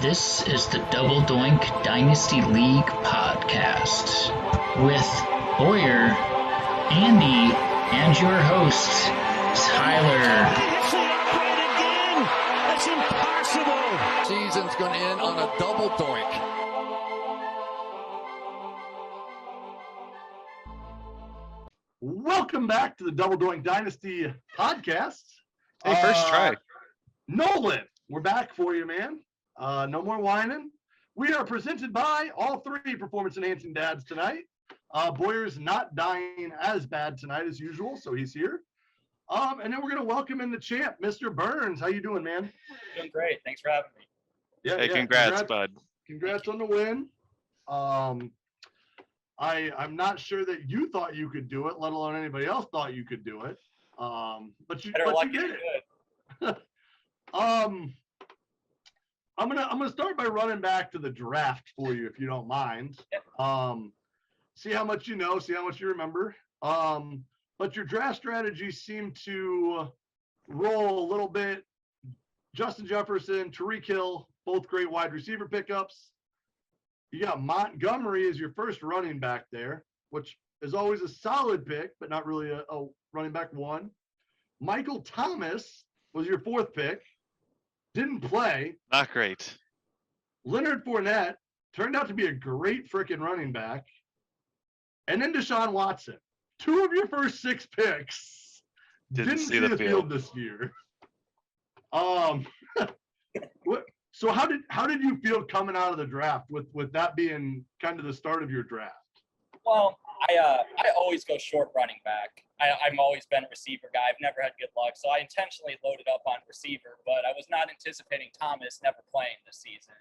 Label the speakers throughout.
Speaker 1: This is the Double Doink Dynasty League podcast with Boyer, Andy, and your host, Tyler.
Speaker 2: Hits the upright again. That's impossible.
Speaker 3: Season's going to end on a double doink.
Speaker 4: Welcome back to the Double Doink Dynasty podcast.
Speaker 5: Hey, first try.
Speaker 4: Nolan, we're back for you, man. No more whining. We are presented by all three performance-enhancing dads tonight. Boyer's not dying as bad tonight as usual, so he's here. And then we're going to welcome in the champ, Mr. Burns. How you doing, man?
Speaker 6: Doing great. Thanks for having me.
Speaker 5: Hey, congrats, bud.
Speaker 4: Congrats on the win. I'm not sure that you thought you could do it, let alone anybody else thought you could do it. But you did it. I'm gonna start by running back to the draft for you, if you don't mind. See how much you know, see how much you remember. But your draft strategy seemed to roll a little bit. Justin Jefferson, Tyreek Hill, both great wide receiver pickups. You got Montgomery as your first running back there, which is always a solid pick, but not really a running back one. Michael Thomas was your fourth pick. Didn't play.
Speaker 5: Not great.
Speaker 4: Leonard Fournette turned out to be a great freaking running back. And then Deshaun Watson. Two of your first six picks didn't see the field this year. So how did you feel coming out of the draft with that being kind of the start of your draft?
Speaker 6: Well, I always go short running back. I've always been a receiver guy. I've never had good luck, so I intentionally loaded up on receiver, but I was not anticipating Thomas never playing this season.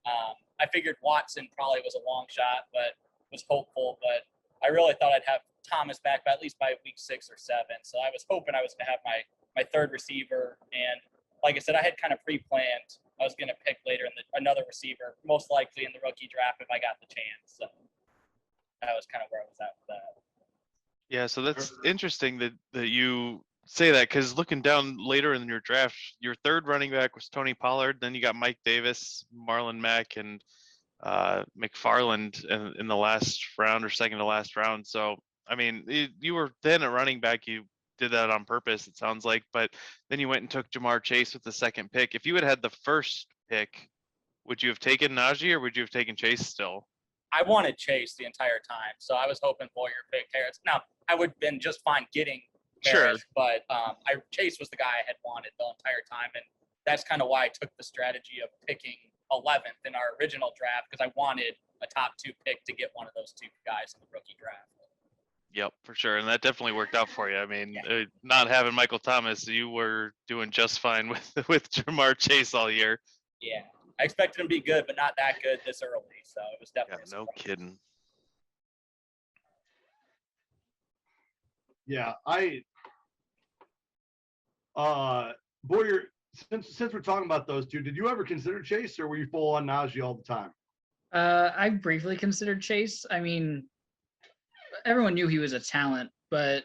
Speaker 6: I figured Watson probably was a long shot, but was hopeful. But I really thought I'd have Thomas back by at least by week 6 or 7. So I was hoping I was going to have my third receiver. And like I said, I had kind of pre-planned. I was going to pick later in another receiver, most likely in the rookie draft if I got the chance. So that was kind of where I was at with that.
Speaker 5: Yeah, so that's interesting that you say that, because looking down later in your draft, your third running back was Tony Pollard. Then you got Mike Davis, Marlon Mack, and McFarland in the last round or second to last round. So, I mean, you were then a running back. You did that on purpose, it sounds like. But then you went and took Jamar Chase with the second pick. If you had the first pick, would you have taken Najee or would you have taken Chase still?
Speaker 6: I wanted Chase the entire time, so I was hoping Boyer picked Harris. Now, I would have been just fine getting Harris,
Speaker 5: Sure.
Speaker 6: But Chase was the guy I had wanted the entire time, and that's kind of why I took the strategy of picking 11th in our original draft, because I wanted a top 2 pick to get one of those 2 guys in the rookie draft.
Speaker 5: Yep, for sure. And that definitely worked out for you. I mean, not having Michael Thomas, you were doing just fine with Jamar Chase all year.
Speaker 6: Yeah. I expected him to be good, but not that good this early. So it was definitely
Speaker 5: no kidding.
Speaker 4: Yeah, Boyer, since we're talking about those two, did you ever consider Chase, or were you full on Najee all the time?
Speaker 1: I briefly considered Chase. I mean, everyone knew he was a talent, but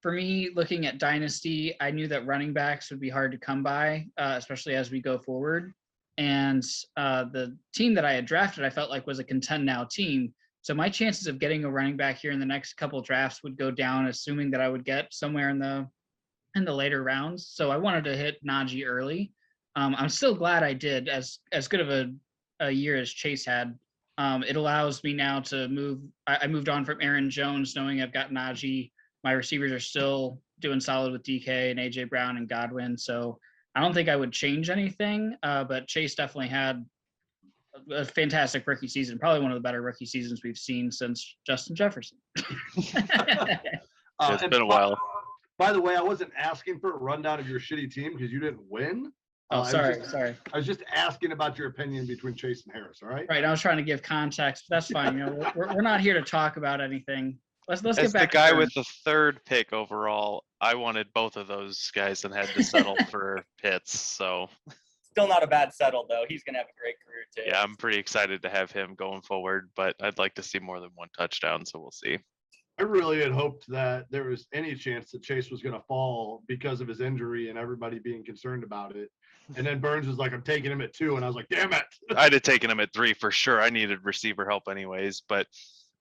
Speaker 1: for me, looking at Dynasty, I knew that running backs would be hard to come by, especially as we go forward. And the team that I had drafted, I felt like was a contend now team. So my chances of getting a running back here in the next couple of drafts would go down, assuming that I would get somewhere in the later rounds. So I wanted to hit Najee early. I'm still glad I did. As good of a year as Chase had, it allows me now to move. I moved on from Aaron Jones, knowing I've got Najee. My receivers are still doing solid with DK and AJ Brown and Godwin. So I don't think I would change anything, but Chase definitely had a fantastic rookie season, probably one of the better rookie seasons we've seen since Justin Jefferson.
Speaker 5: It's been a while.
Speaker 4: By the way, I wasn't asking for a rundown of your shitty team because you didn't win.
Speaker 1: Sorry.
Speaker 4: I was just asking about your opinion between Chase and Harris, all right?
Speaker 1: Right, I was trying to give context, but that's fine. You know, we're not here to talk about anything. Let's
Speaker 5: As
Speaker 1: get back
Speaker 5: the guy
Speaker 1: to
Speaker 5: with the third pick overall, I wanted both of those guys and had to settle for Pitts. So
Speaker 6: Still not a bad settle, though. He's going to have a great career, too.
Speaker 5: yeah, I'm pretty excited to have him going forward, but I'd like to see more than one touchdown, so we'll see.
Speaker 4: I really had hoped that there was any chance that Chase was going to fall because of his injury and everybody being concerned about it. And then Burns was like, I'm taking him at 2. And I was like, damn it.
Speaker 5: I'd have taken him at 3 for sure. I needed receiver help anyways. But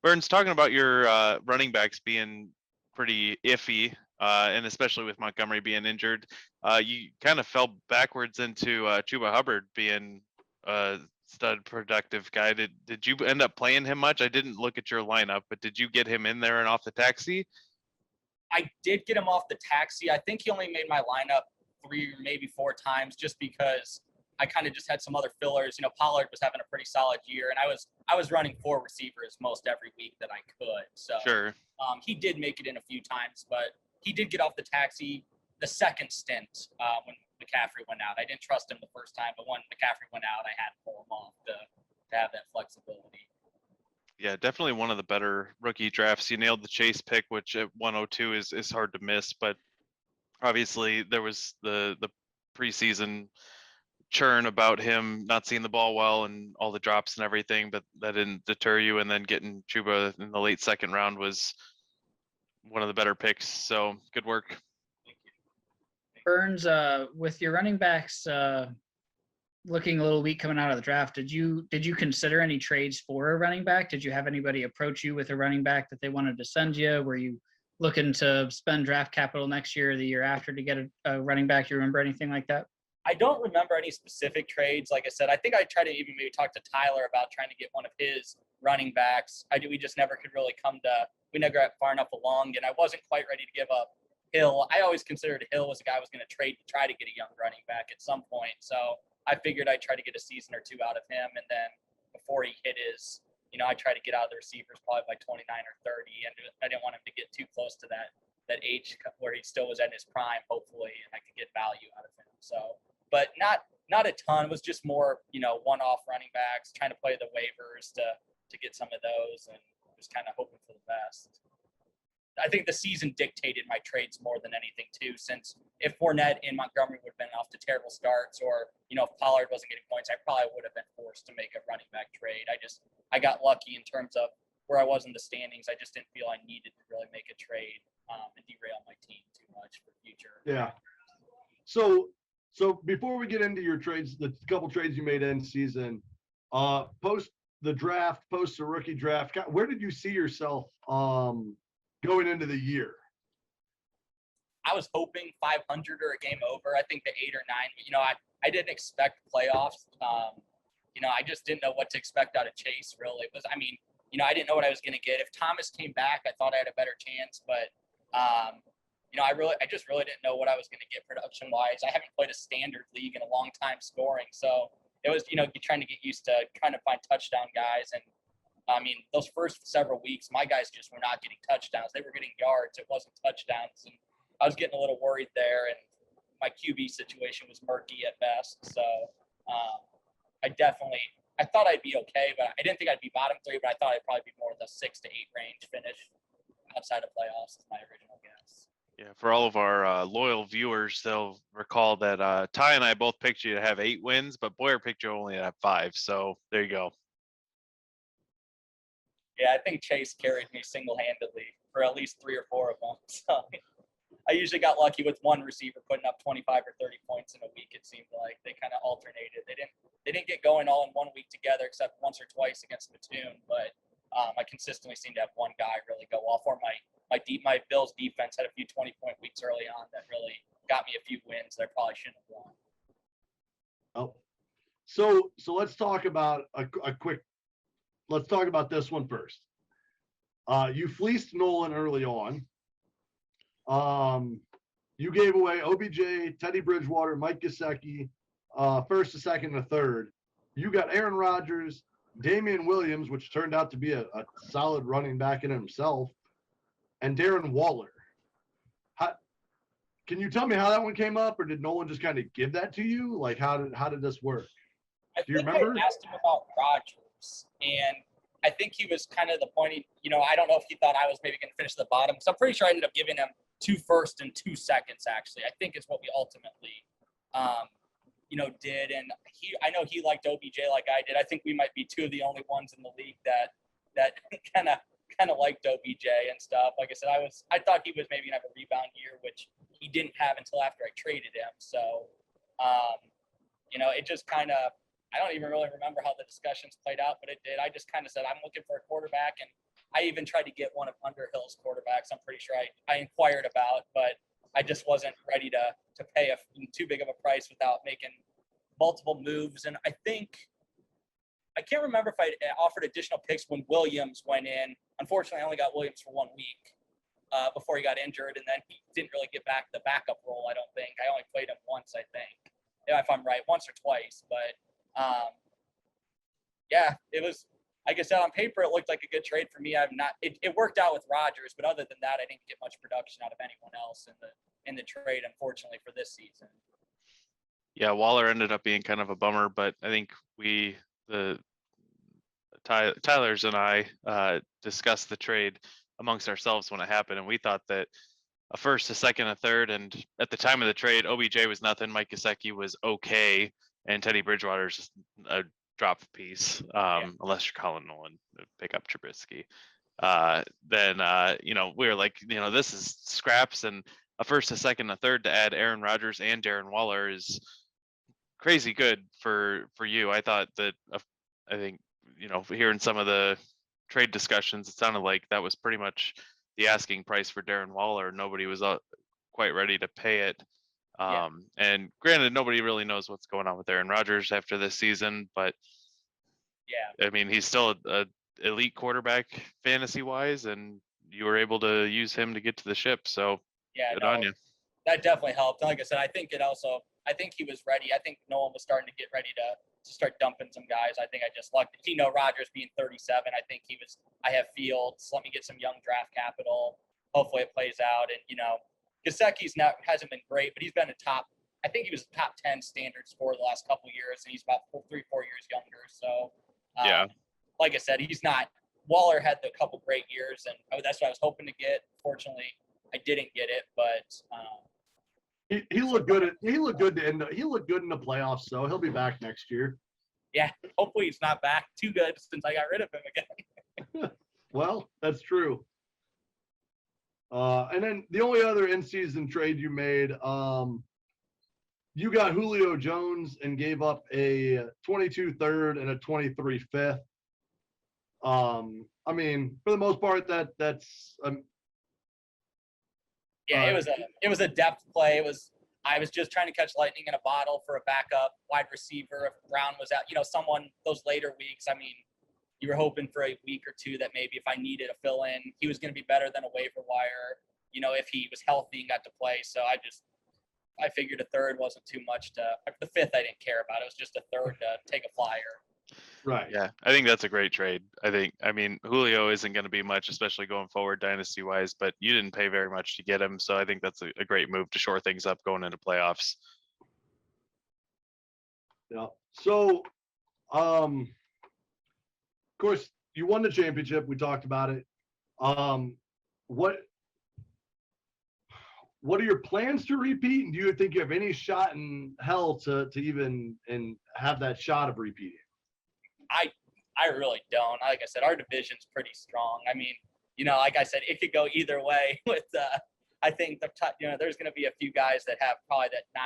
Speaker 5: Burns, talking about your running backs being pretty iffy, and especially with Montgomery being injured, you kind of fell backwards into Chuba Hubbard being a stud productive guy. Did you end up playing him much? I didn't look at your lineup, but did you get him in there and off the taxi?
Speaker 6: I did get him off the taxi. I think he only made my lineup 3 or maybe 4 times just because I kind of just had some other fillers. You know, Pollard was having a pretty solid year, and I was running 4 receivers most every week that I could. So
Speaker 5: Sure.
Speaker 6: he did make it in a few times, but he did get off the taxi the second stint when McCaffrey went out. I didn't trust him the first time, but when McCaffrey went out, I had to pull him off to have that flexibility.
Speaker 5: Yeah, definitely one of the better rookie drafts. You nailed the Chase pick, which at 102 is hard to miss, but obviously there was the preseason churn about him not seeing the ball well and all the drops and everything, but that didn't deter you. And then getting Chuba in the late second round was one of the better picks. So good work.
Speaker 1: Burns, with your running backs looking a little weak coming out of the draft, did you consider any trades for a running back? Did you have anybody approach you with a running back that they wanted to send you? Were you looking to spend draft capital next year or the year after to get a running back? You remember anything like that?
Speaker 6: I don't remember any specific trades. Like I said, I think I tried to even maybe talk to Tyler about trying to get one of his running backs. We just never could really we never got far enough along, and I wasn't quite ready to give up Hill. I always considered Hill as a guy I was going to trade to try to get a young running back at some point. So I figured I'd try to get a season or 2 out of him. And then before he hit his, I tried to get out of the receivers probably by 29 or 30. And I didn't want him to get too close to that age where he still was at his prime, hopefully, and I could get value out of him. So, but not a ton. It was just more, one-off running backs, trying to play the waivers to get some of those and just kind of hoping for the best. I think the season dictated my trades more than anything too, since if Fournette and Montgomery would have been off to terrible starts, or, if Pollard wasn't getting points, I probably would have been forced to make a running back trade. I got lucky in terms of where I was in the standings. I just didn't feel I needed to really make a trade and derail my team too much for future.
Speaker 4: Yeah. So before we get into your trades, the couple trades you made in season, post the draft, post the rookie draft, where did you see yourself going into the year?
Speaker 6: I was hoping 500 or a game over. I think the 8 or 9, I didn't expect playoffs. I just didn't know what to expect out of Chase, really. I didn't know what I was going to get. If Thomas came back, I thought I had a better chance, but I just really didn't know what I was going to get production wise. I haven't played a standard league in a long time scoring. So it was, trying to get used to trying to find touchdown guys. And those first several weeks, my guys just were not getting touchdowns. They were getting yards. It wasn't touchdowns. And I was getting a little worried there. And my QB situation was murky at best. So I thought I'd be okay, but I didn't think I'd be bottom 3, but I thought I'd probably be more the 6 to 8 range finish outside of playoffs is my original guess.
Speaker 5: Yeah, for all of our loyal viewers, they'll recall that Ty and I both picked you to have 8 wins, but Boyer picked you only to have 5. So there you go.
Speaker 6: Yeah, I think Chase carried me single-handedly for at least 3 or 4 of them. So I usually got lucky with one receiver putting up 25 or 30 points in a week. It seemed like they kind of alternated. They didn't get going all in one week together, except once or twice against Mattoon. But I consistently seemed to have one guy really go off. Or my Bills defense had a few 20-point weeks early on that really got me a few wins that I probably shouldn't have won.
Speaker 4: Oh, so let's talk about let's talk about this one first. You fleeced Nolan early on. You gave away OBJ, Teddy Bridgewater, Mike Gesicki, first, a second, and a third. You got Aaron Rodgers, Damian Williams, which turned out to be a solid running back in himself, and Darren Waller. Can you tell me how that one came up, or did Nolan just kind of give that to you? Like, how did this work?
Speaker 6: Do you remember? I asked him about Rodgers, and I think he was kind of the point. I don't know if he thought I was maybe going to finish at the bottom. So I'm pretty sure I ended up giving him 2 firsts and 2 seconds. Actually, I think is what we ultimately, did. And I know he liked OBJ like I did. I think we might be 2 of the only ones in the league that kind kind of liked OBJ and stuff. Like I said, I thought he was maybe gonna have a rebound year, which he didn't have until after I traded him. So, it just kind of, I don't even really remember how the discussions played out, but it did. I just kind of said, I'm looking for a quarterback. And I even tried to get one of Underhill's quarterbacks. I'm pretty sure I inquired about, but I just wasn't ready to pay too big of a price without making multiple moves. And I can't remember if I offered additional picks when Williams went in. Unfortunately, I only got Williams for 1 week before he got injured, and then he didn't really get back the backup role, I don't think. I only played him once, I think, if I'm right, once or twice. But, it was, like I said, on paper, it looked like a good trade for me. It worked out with Rodgers, but other than that, I didn't get much production out of anyone else in the trade, unfortunately, for this season.
Speaker 5: Yeah, Waller ended up being kind of a bummer, but I think Tyler's and I discussed the trade amongst ourselves when it happened, and we thought that a first, a second, a third, and at the time of the trade, OBJ was nothing, Mike Gesicki was okay, and Teddy Bridgewater's just a drop piece, unless you're Colin Nolan to pick up Trubisky. Then we were like, this is scraps, and a first, a second, a third to add Aaron Rodgers and Darren Waller is crazy good for you. I thought that I think hearing some of the trade discussions, it sounded like that was pretty much the asking price for Darren Waller. Nobody was quite ready to pay it. And granted, nobody really knows what's going on with Aaron Rodgers after this season, but I mean, he's still a elite quarterback fantasy wise, and you were able to use him to get to the ship. So good on you.
Speaker 6: That definitely helped. Like I said, I think he was ready. I think Nolan was starting to get ready to start dumping some guys. I think I just lucked. Rodgers being 37, I think I have Fields. Let me get some young draft capital. Hopefully it plays out. And, Gesicki's hasn't been great, but he's been I think he was top 10 standard scorer the last couple of years, and he's about 3-4 years younger. So, like I said, he's not. Waller had a couple great years, and that's what I was hoping to get. Fortunately, I didn't get it, but
Speaker 4: he looked good. He looked good in the playoffs, so he'll be back next year.
Speaker 6: Yeah, hopefully he's not back too good since I got rid of him again.
Speaker 4: Well, that's true. And then the only other in-season trade you made, you got Julio Jones and gave up a 22 third and a 23 fifth. I mean, for the most part, that's
Speaker 6: it was a depth play. I was just trying to catch lightning in a bottle for a backup wide receiver. If Brown was out, someone those later weeks. I mean, you were hoping for a week or two that maybe if I needed a fill in, he was going to be better than a waiver wire. If he was healthy and got to play. So I figured a third wasn't too much the fifth I didn't care about. It was just a third to take a flyer.
Speaker 4: Right.
Speaker 5: Yeah, I think that's a great trade. I mean, Julio isn't going to be much, especially going forward dynasty wise, but you didn't pay very much to get him. So I think that's a great move to shore things up going into playoffs.
Speaker 4: Yeah. So, of course, you won the championship. We talked about it. What are your plans to repeat? And do you think you have any shot in hell to even and have that shot of repeating?
Speaker 6: I really don't. Like I said, our division's pretty strong. I mean, like I said, it could go either way. With I think there's going to be a few guys that have probably that 9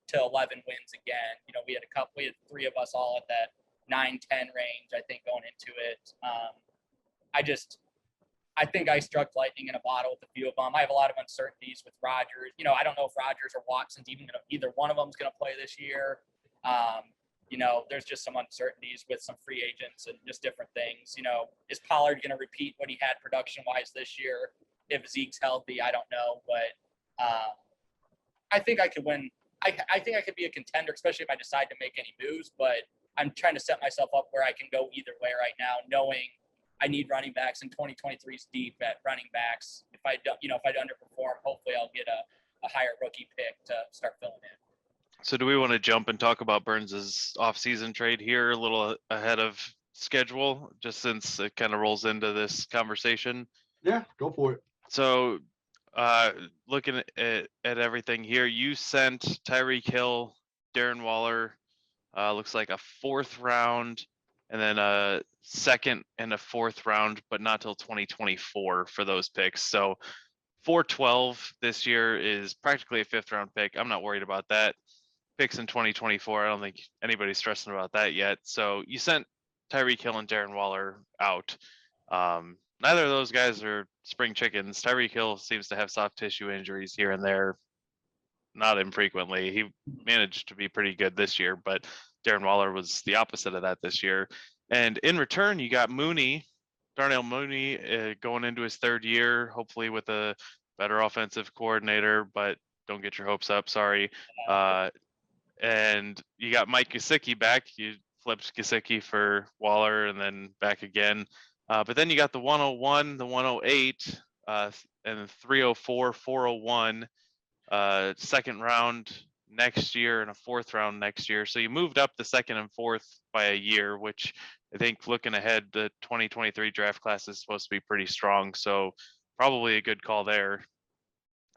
Speaker 6: to 11 wins again. We had three of us all at that 9-10 range. I think going into it. I think I struck lightning in a bottle with a few of them. I have a lot of uncertainties with Rodgers. I don't know if Rodgers or Watson's either one of them is going to play this year. There's just some uncertainties with some free agents and just different things. Is Pollard going to repeat what he had production-wise this year? If Zeke's healthy, I don't know. But I think I could win. I think I could be a contender, especially if I decide to make any moves. But I'm trying to set myself up where I can go either way right now, knowing I need running backs, and 2023 is deep at running backs. If I don't, if I underperform, hopefully I'll get a higher rookie pick to start filling in.
Speaker 5: So do we want to jump and talk about Burns's offseason trade here a little ahead of schedule, just since it kind of rolls into this conversation?
Speaker 4: Yeah, go for it.
Speaker 5: So looking at everything here, you sent Tyreek Hill, Darren Waller, looks like a 4th round and then a second and a fourth round, but not till 2024 for those picks. So 412 this year is practically a fifth round pick. I'm not worried about that. Picks in 2024, I don't think anybody's stressing about that yet. So you sent Tyreek Hill and Darren Waller out. Neither of those guys are spring chickens. Tyreek Hill seems to have soft tissue injuries here and there, not infrequently. He managed to be pretty good this year, but Darren Waller was the opposite of that this year. And in return, you got Darnell Mooney, going into his third year, hopefully with a better offensive coordinator, but don't get your hopes up. Sorry. And you got Mike Gesicki back. You flipped Gesicki for Waller and then back again. But then you got the 101, the 108, and 304, 401, second round next year and a fourth round next year. So you moved up the second and fourth by a year, which I think looking ahead, the 2023 draft class is supposed to be pretty strong. So probably a good call there.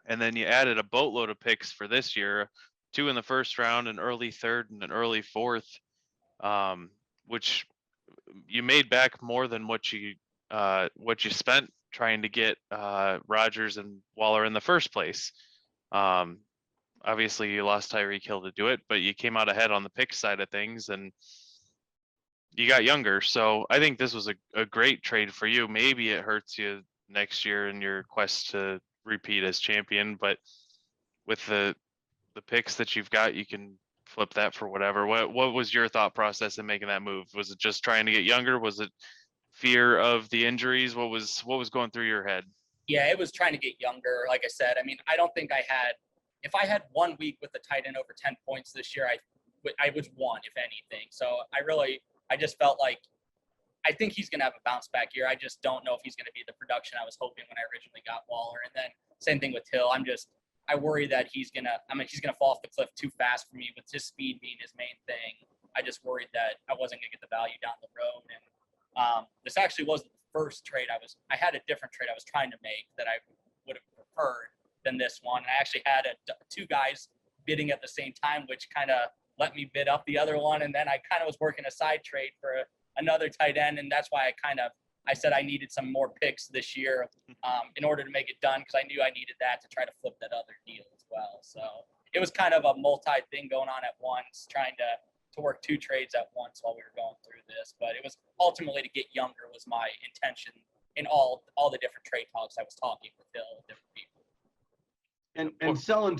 Speaker 5: And then you added a boatload of picks for this year, 2 in the first round, an early third and an early fourth, which you made back more than what you spent trying to get Rodgers and Waller in the first place. Obviously you lost Tyreek Hill to do it, but you came out ahead on the pick side of things and you got younger. So I think this was a great trade for you. Maybe it hurts you next year in your quest to repeat as champion, but with the picks that you've got, you can flip that for whatever. What was your thought process in making that move? Was it just trying to get younger? Was it fear of the injuries? What was going through your head?
Speaker 6: Yeah, it was trying to get younger. Like I said, I mean, I don't think if I had 1 week with the tight end over 10 points this year, I was one, if anything. So I just felt like I think he's going to have a bounce back year. I just don't know if he's going to be the production I was hoping when I originally got Waller. And then same thing with Hill. I worry that he's going to fall off the cliff too fast for me with his speed being his main thing. I just worried that I wasn't going to get the value down the road. And this actually wasn't the first trade I had a different trade I was trying to make that I would have preferred than this one. I actually had two guys bidding at the same time, which kind of let me bid up the other one. And then I kind of was working a side trade for another tight end. And that's why I said I needed some more picks this year in order to make it done, because I knew I needed that to try to flip that other deal as well. So it was kind of a multi thing going on at once, trying to work 2 trades at once while we were going through this. But it was ultimately to get younger was my intention in all the different trade talks I was talking with Hill, different people.
Speaker 4: And selling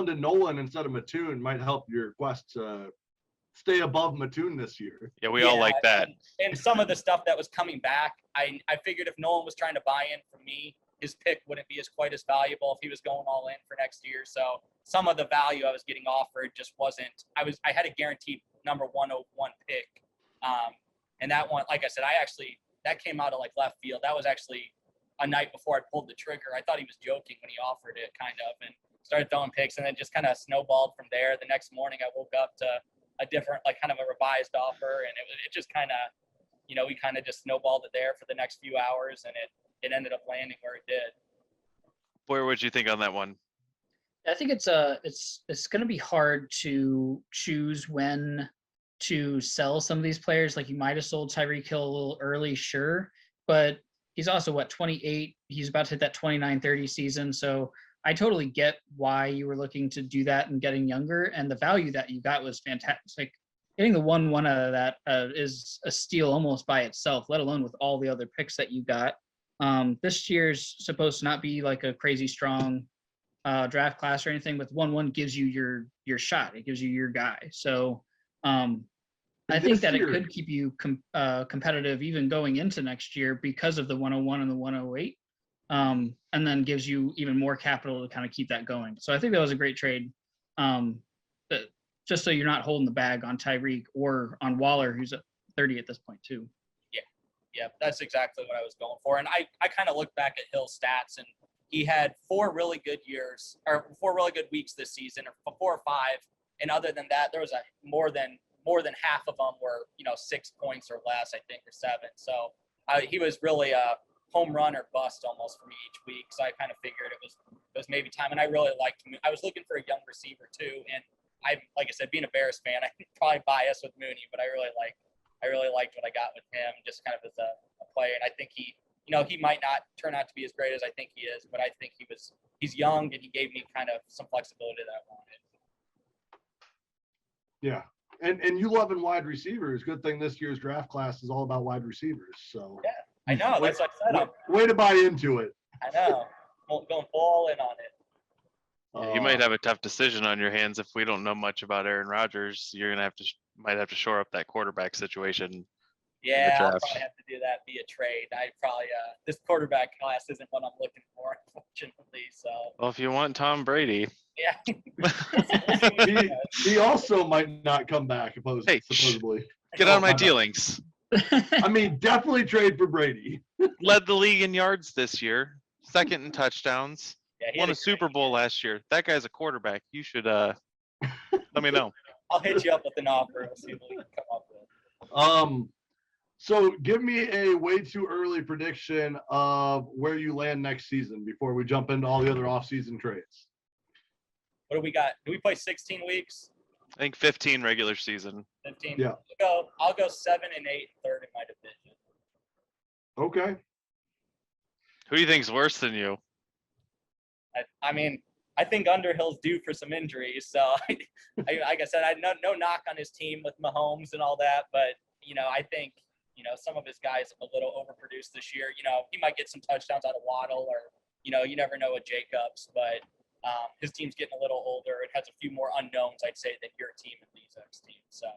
Speaker 4: to Nolan instead of Mattoon might help your quest stay above Mattoon this year.
Speaker 5: Yeah, we all like that.
Speaker 6: And some of the stuff that was coming back, I figured if Nolan was trying to buy in for me, his pick wouldn't be quite as valuable if he was going all in for next year. So some of the value I was getting offered just wasn't. I had a guaranteed number 101 pick, and that one, like I said, that came out of like left field. That was actually a night before I pulled the trigger. I thought he was joking when he offered it, kind of, and started throwing picks, and then just kind of snowballed from there. The next morning, I woke up to a different, like kind of a revised offer, and it just kind of, we kind of just snowballed it there for the next few hours, and it ended up landing where it did.
Speaker 5: Boyer, what'd you think on that one?
Speaker 1: I think it's going to be hard to choose when to sell some of these players. Like you might have sold Tyreek Hill a little early, sure, but he's also 28. He's about to hit that 29-30 season. So I totally get why you were looking to do that and getting younger, and the value that you got was fantastic. Getting the 1-1 out of that is a steal almost by itself, let alone with all the other picks that you got. This year's supposed to not be like a crazy strong draft class or anything, but 1-1 gives you your shot. It gives you your guy. So I think that it could keep you competitive even going into next year because of the 101 and the 108, and then gives you even more capital to kind of keep that going. So I think that was a great trade, just so you're not holding the bag on Tyreek or on Waller, who's at 30 at this point too.
Speaker 6: Yeah, that's exactly what I was going for. And I kind of look back at Hill's stats, and he had 4 really good years, or 4 really good weeks this season, or 4 or 5. And other than that, there was more than half of them were 6 points or less, I think, or 7. So he was really a home run or bust almost for me each week. So I kind of figured it was maybe time. And I really liked him. I was looking for a young receiver too. And like I said, being a Bears fan, I think probably biased with Mooney, but I I really liked what I got with him, just kind of as a player. And I think he might not turn out to be as great as I think he is, but I think he's young and he gave me kind of some flexibility that I wanted.
Speaker 4: Yeah. And you loving wide receivers. Good thing this year's draft class is all about wide receivers. So
Speaker 6: Yeah, I know. That's what I said.
Speaker 4: Way to buy into it.
Speaker 6: I know. Going full in on it.
Speaker 5: Yeah, you might have a tough decision on your hands if we don't know much about Aaron Rodgers. You're gonna might have to shore up that quarterback situation.
Speaker 6: Yeah, I'll probably have to do that via trade. I probably this quarterback class isn't what I'm looking for, unfortunately. So.
Speaker 5: Well, if you want Tom Brady.
Speaker 6: Yeah.
Speaker 4: he also might not come back, supposedly.
Speaker 5: Get out of my dealings.
Speaker 4: I mean, definitely trade for Brady.
Speaker 5: Led the league in yards this year, second in touchdowns.
Speaker 6: Yeah,
Speaker 5: won a Super Bowl last year. That guy's a quarterback. You should let me know.
Speaker 6: I'll hit you up with an offer. We'll see what we can come up with.
Speaker 4: So give me a way too early prediction of where you land next season before we jump into all the other off-season trades.
Speaker 6: What do we got? Do we play 16 weeks?
Speaker 5: I think 15 regular season.
Speaker 6: 15.
Speaker 4: Yeah.
Speaker 6: I'll go 7-8, third in my division.
Speaker 4: Okay.
Speaker 5: Who do you think's worse than you?
Speaker 6: I mean, I think Underhill's due for some injuries. So, like I said, I no knock on his team with Mahomes and all that, but I think some of his guys have a little overproduced this year. He might get some touchdowns out of Waddle, or you never know with Jacobs, but his team's getting a little older. It has a few more unknowns, I'd say, than your team and Lezak's team. So,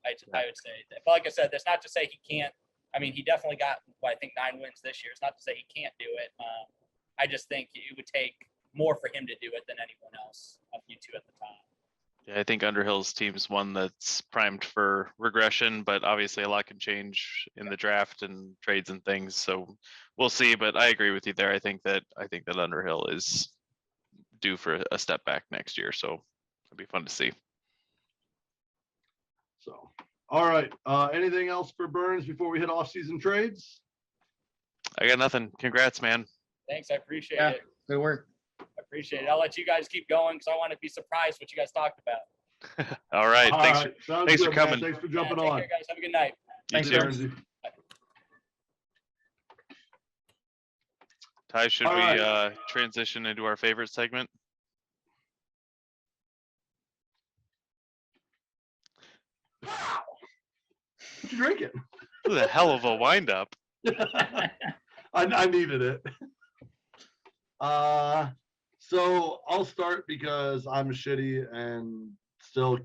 Speaker 6: I would say that. But like I said, that's not to say he can't. I mean, he definitely got, I think, 9 wins this year. It's not to say he can't do it. I just think it would take more for him to do it than anyone else of you two at the time.
Speaker 5: Yeah, I think Underhill's team's one that's primed for regression, but obviously a lot can change in the draft and trades and things. So we'll see. But I agree with you there. I think that Underhill is due for a step back next year. So it'll be fun to see.
Speaker 4: So, all right. Anything else for Burns before we hit off-season trades?
Speaker 5: I got nothing. Congrats, man.
Speaker 6: Thanks. I appreciate it.
Speaker 1: Good work.
Speaker 6: I appreciate it. I'll let you guys keep going because I want to be surprised what you guys talked about.
Speaker 5: All right. Thanks
Speaker 4: Thanks
Speaker 5: for coming.
Speaker 4: Thanks for jumping
Speaker 6: Take
Speaker 4: on.
Speaker 6: care, guys. Have a good night.
Speaker 1: Thanks,
Speaker 5: You too.
Speaker 1: Burns.
Speaker 5: Ty, should
Speaker 4: All
Speaker 5: we
Speaker 4: right.
Speaker 5: transition into our favorite segment?
Speaker 4: What you drinking?
Speaker 5: Ooh, a hell of a windup.
Speaker 4: I needed it. So I'll start because I'm shitty and still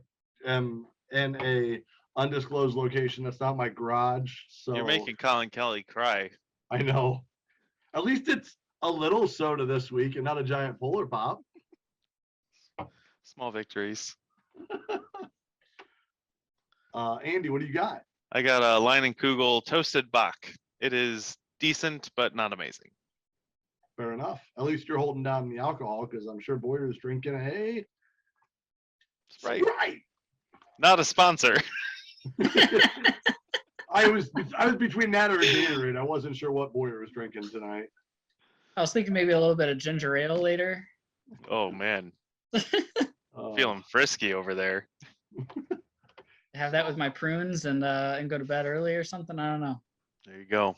Speaker 4: am in a undisclosed location that's not my garage. So
Speaker 5: You're making Colin Kelly cry.
Speaker 4: I know. At least it's a little soda this week and not a giant Polar Pop.
Speaker 5: Small victories.
Speaker 4: Andy, what do you got?
Speaker 5: I got a Line and Kugel toasted Bach. It is decent, but not amazing.
Speaker 4: Fair enough. At least you're holding down the alcohol because I'm sure Boyer's drinking a
Speaker 5: Sprite.
Speaker 4: Sprite.
Speaker 5: Not a sponsor.
Speaker 4: I was between that or a Gatorade. I wasn't sure what Boyer was drinking tonight.
Speaker 1: I was thinking maybe a little bit of ginger ale later.
Speaker 5: Oh man, feeling frisky over there.
Speaker 1: Have that with my prunes and go to bed early or something. I don't know.
Speaker 5: There you go.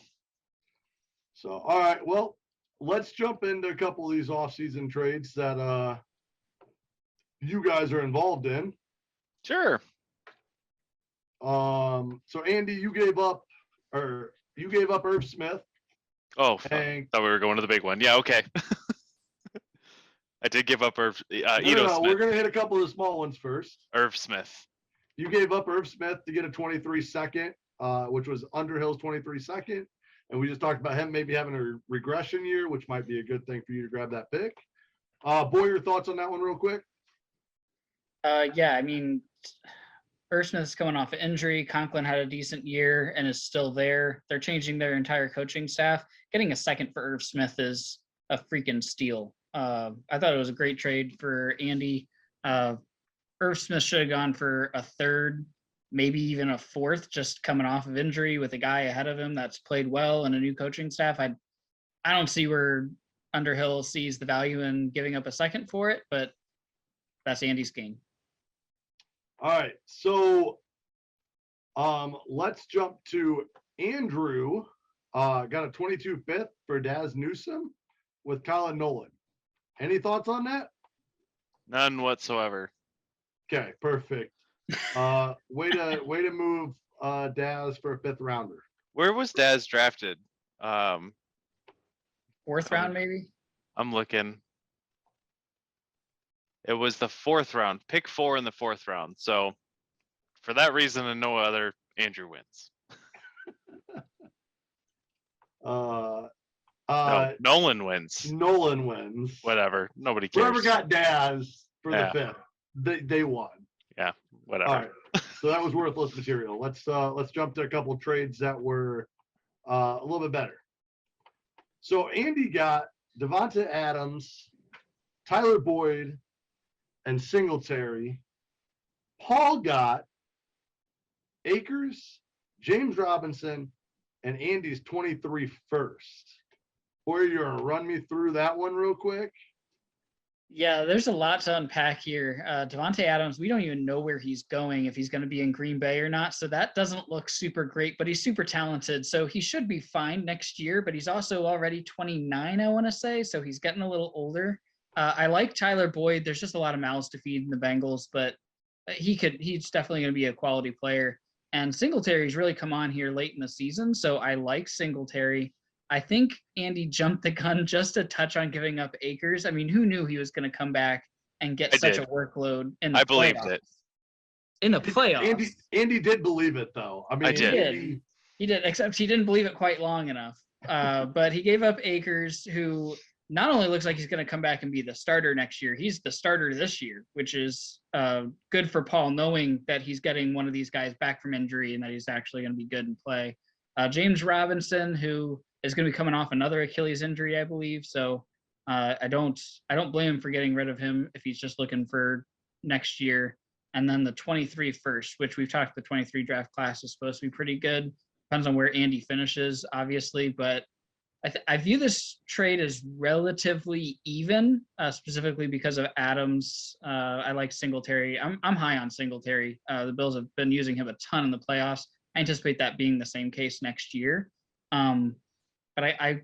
Speaker 4: So, all right. Well, let's jump into a couple of these off-season trades that you guys are involved in.
Speaker 5: Sure.
Speaker 4: So Andy, you gave up Irv Smith.
Speaker 5: Oh,
Speaker 4: And
Speaker 5: thought we were going to the big one. Yeah, okay. I did give up Irv
Speaker 4: no,
Speaker 5: Smith.
Speaker 4: we're gonna hit a couple of the small ones first.
Speaker 5: Irv Smith.
Speaker 4: You gave up Irv Smith to get a 23 second, which was Underhill's 23 second. And we just talked about him maybe having a regression year, which might be a good thing for you to grab that pick. Boy, your thoughts on that one real quick?
Speaker 1: Yeah, I mean, Irv Smith's coming off an injury. Conklin had a decent year and is still there. They're changing their entire coaching staff. Getting a second for Irv Smith is a freaking steal. I thought it was a great trade for Andy. Irv Smith should have gone for a third, maybe even a fourth, just coming off of injury with a guy ahead of him that's played well and a new coaching staff. I don't see where Underhill sees the value in giving up a second for it, but that's Andy's game.
Speaker 4: All right. So Let's jump to Andrew. Got a 22 fifth for Daz Newsome with Colin Nolan. Any thoughts on that?
Speaker 5: None whatsoever.
Speaker 4: Okay, perfect. Way to move Daz for a fifth rounder.
Speaker 5: Where was Daz drafted?
Speaker 1: Fourth round, maybe.
Speaker 5: I'm looking. It was the 4th round, pick 4 in the 4th round. So for that reason and no other, Andrew wins.
Speaker 4: No,
Speaker 5: Nolan wins.
Speaker 4: Nolan wins.
Speaker 5: Whatever. Nobody cares.
Speaker 4: Whoever got Daz for the fifth, they won.
Speaker 5: Yeah, whatever.
Speaker 4: All right. So that was worthless material. Let's jump to a couple of trades that were a little bit better. So Andy got Devonta Adams, Tyler Boyd, and Singletary. Paul got Akers, James Robinson, and Andy's 23 first. Boy, you're gonna run me through that one real quick.
Speaker 1: Yeah, there's a lot to unpack here. Devontae Adams, we don't even know where he's going, if he's going to be in Green Bay or not. So that doesn't look super great, but he's super talented. So he should be fine next year, but he's also already 29, I want to say. So he's getting a little older. I like Tyler Boyd. There's just a lot of mouths to feed in the Bengals, but he's definitely going to be a quality player. And Singletary's really come on here late in the season. So I like Singletary. I think Andy jumped the gun just a touch on giving up Akers. I mean, who knew he was going to come back and get such a workload in the
Speaker 5: I believed
Speaker 1: playoffs?
Speaker 5: it.
Speaker 1: In the playoffs.
Speaker 4: Andy did believe it, though. I mean,
Speaker 5: I did.
Speaker 1: He did, except he didn't believe it quite long enough. But he gave up Akers, who not only looks like he's going to come back and be the starter next year, he's the starter this year, which is good for Paul, knowing that he's getting one of these guys back from injury and that he's actually going to be good in play. James Robinson, who is going to be coming off another Achilles injury, I believe. So I don't blame him for getting rid of him if he's just looking for next year. And then the 23 first, which we've talked, the 23 draft class is supposed to be pretty good. Depends on where Andy finishes, obviously, but I view this trade as relatively even, specifically because of Adams. I like Singletary. I'm high on Singletary. The Bills have been using him a ton in the playoffs. I anticipate that being the same case next year. But I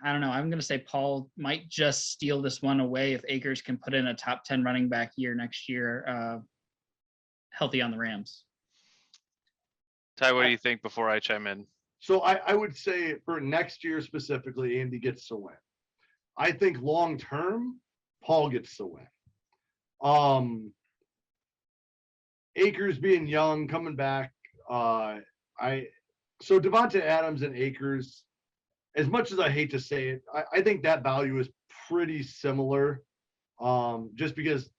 Speaker 1: don't know. I'm going to say Paul might just steal this one away if Akers can put in a top 10 running back year next year, healthy on the Rams.
Speaker 5: Ty, what do you think before I chime in?
Speaker 4: So I would say for next year specifically, Andy gets the win. I think long term, Paul gets the win. Akers being young, coming back. So Devonta Adams and Akers, as much as I hate to say it, I think that value is pretty similar. Just because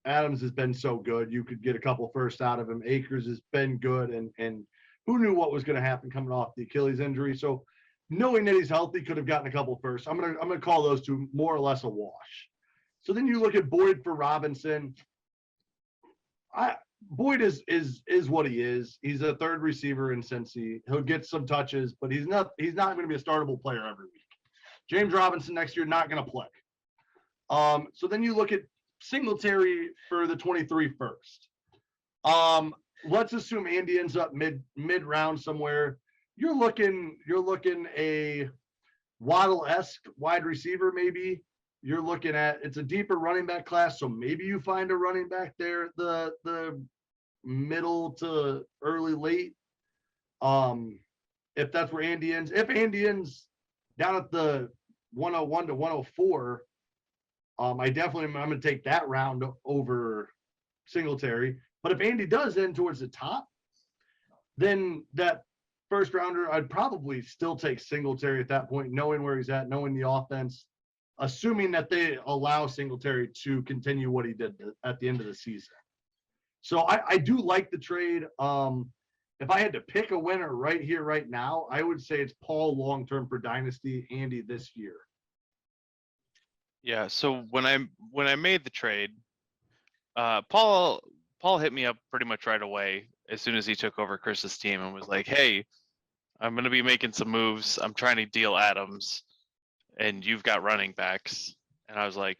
Speaker 4: Adams has been so good, you could get a couple first out of him. Akers has been good, and who knew what was going to happen coming off the Achilles injury? So knowing that he's healthy, could have gotten a couple first. I'm gonna call those two more or less a wash. So then you look at Boyd for Robinson. Boyd is what he is. He's a third receiver in Cincy. He'll get some touches, but he's not going to be a startable player every week. James Robinson next year not going to play. So then you look at Singletary for the 23 first. Let's assume Andy ends up mid round somewhere. You're looking a Waddle-esque wide receiver maybe. You're looking at, it's a deeper running back class, so maybe you find a running back there the middle to early late. If that's where Andy ends. If Andy ends down at the 101 to 104, I'm going to take that round over Singletary. But if Andy does end towards the top, then that first rounder, I'd probably still take Singletary at that point, knowing where he's at, knowing the offense, assuming that they allow Singletary to continue what he did at the end of the season. So I do like the trade. If I had to pick a winner right here, right now, I would say it's Paul long-term for Dynasty, Andy this year.
Speaker 5: Yeah, so when I made the trade, Paul hit me up pretty much right away as soon as he took over Chris's team and was like, hey, I'm going to be making some moves. I'm trying to deal Adams, and you've got running backs. And I was like,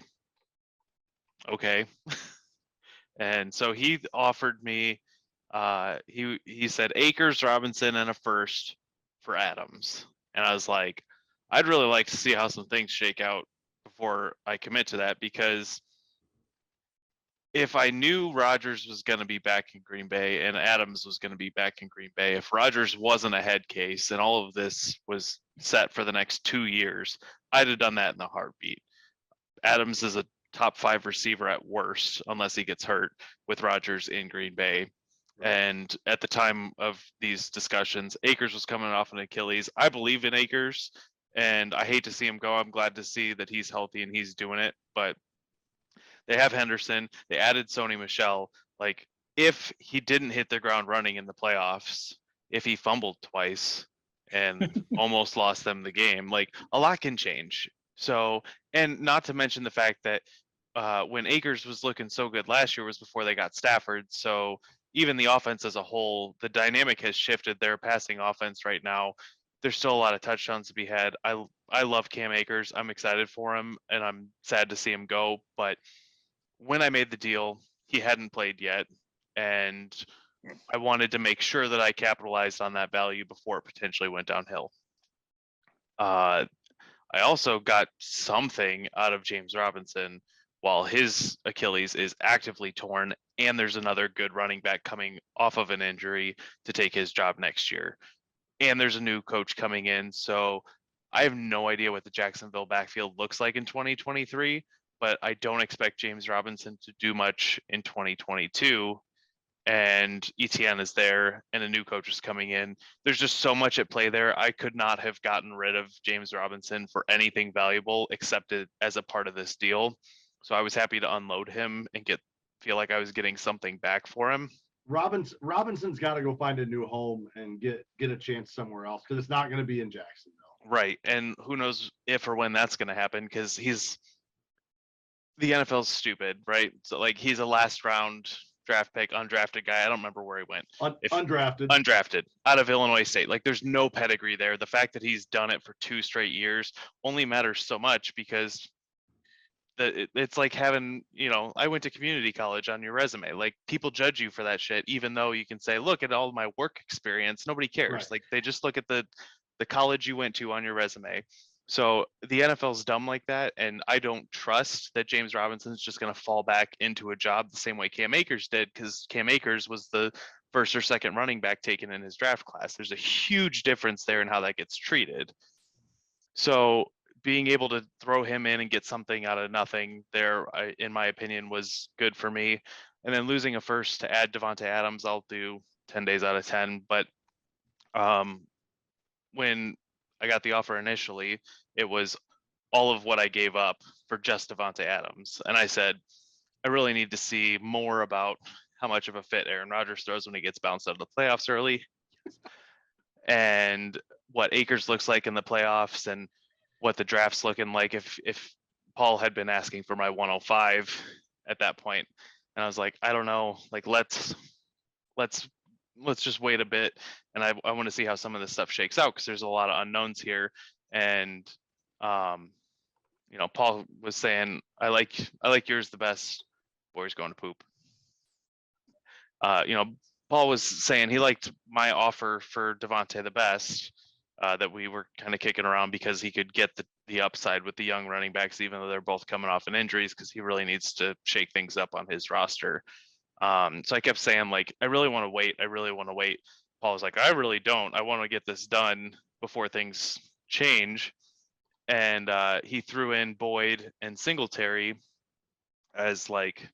Speaker 5: okay. And so he offered me he said Akers, Robinson, and a first for Adams. And I was like, I'd really like to see how some things shake out before I commit to that, because if I knew Rodgers was going to be back in Green Bay and Adams was going to be back in Green Bay, if Rodgers wasn't a head case and all of this was set for the next 2 years, I'd have done that in a heartbeat. Adams is a top 5 receiver at worst, unless he gets hurt with Rodgers in Green Bay. And at the time of these discussions, Akers was coming off an Achilles. I believe in Akers, and I hate to see him go. I'm glad to see that he's healthy and he's doing it. But they have Henderson. They added Sony Michel. Like, if he didn't hit the ground running in the playoffs, if he fumbled twice and almost lost them the game, like, a lot can change. So, and not to mention the fact that when Akers was looking so good last year was before they got Stafford. So even the offense as a whole, the dynamic has shifted. Their passing offense right now, there's still a lot of touchdowns to be had. I love Cam Akers. I'm excited for him, and I'm sad to see him go. But when I made the deal, he hadn't played yet, and I wanted to make sure that I capitalized on that value before it potentially went downhill. I also got something out of James Robinson while his Achilles is actively torn, and there's another good running back coming off of an injury to take his job next year. And there's a new coach coming in. So I have no idea what the Jacksonville backfield looks like in 2023, but I don't expect James Robinson to do much in 2022. And ETN is there and a new coach is coming in. There's just so much at play there. I could not have gotten rid of James Robinson for anything valuable except as a part of this deal. So I was happy to unload him and feel like I was getting something back for him.
Speaker 4: Robinson's got to go find a new home and get a chance somewhere else, because it's not going to be in Jacksonville.
Speaker 5: Right. And who knows if or when that's going to happen, because the NFL's stupid, right? So, like, he's a last round draft pick, undrafted guy. I don't remember where he went. Undrafted out of Illinois State. Like, there's no pedigree there. The fact that he's done it for 2 straight years only matters so much, because it's like having, I went to community college on your resume. Like, people judge you for that shit, even though you can say, look at all my work experience. Nobody cares.
Speaker 4: Right.
Speaker 5: Like, they just look at the college you went to on your resume. So the NFL's dumb like that, and I don't trust that James Robinson's just going to fall back into a job the same way Cam Akers did, because Cam Akers was the first or second running back taken in his draft class. There's a huge difference there in how that gets treated. So being able to throw him in and get something out of nothing there, in my opinion, was good for me. And then losing a first to add Devontae Adams, I'll do 10 days out of 10. But when I got the offer initially, it was all of what I gave up for just Devontae Adams. And I said, I really need to see more about how much of a fit Aaron Rodgers throws when he gets bounced out of the playoffs early, and what Akers looks like in the playoffs, and what the draft's looking like. If Paul had been asking for my 105 at that point, and I was like, I don't know, like, let's just wait a bit, and I want to see how some of this stuff shakes out, because there's a lot of unknowns here. And Paul was saying, I like yours the best. Boy's going to poop. Paul was saying he liked my offer for Devontae the best, that we were kind of kicking around, because he could get the upside with the young running backs, even though they're both coming off an injuries, because he really needs to shake things up on his roster. So I kept saying, like, I really want to wait. Paul was like, I really don't. I want to get this done before things change. And he threw in Boyd and Singletary as, like,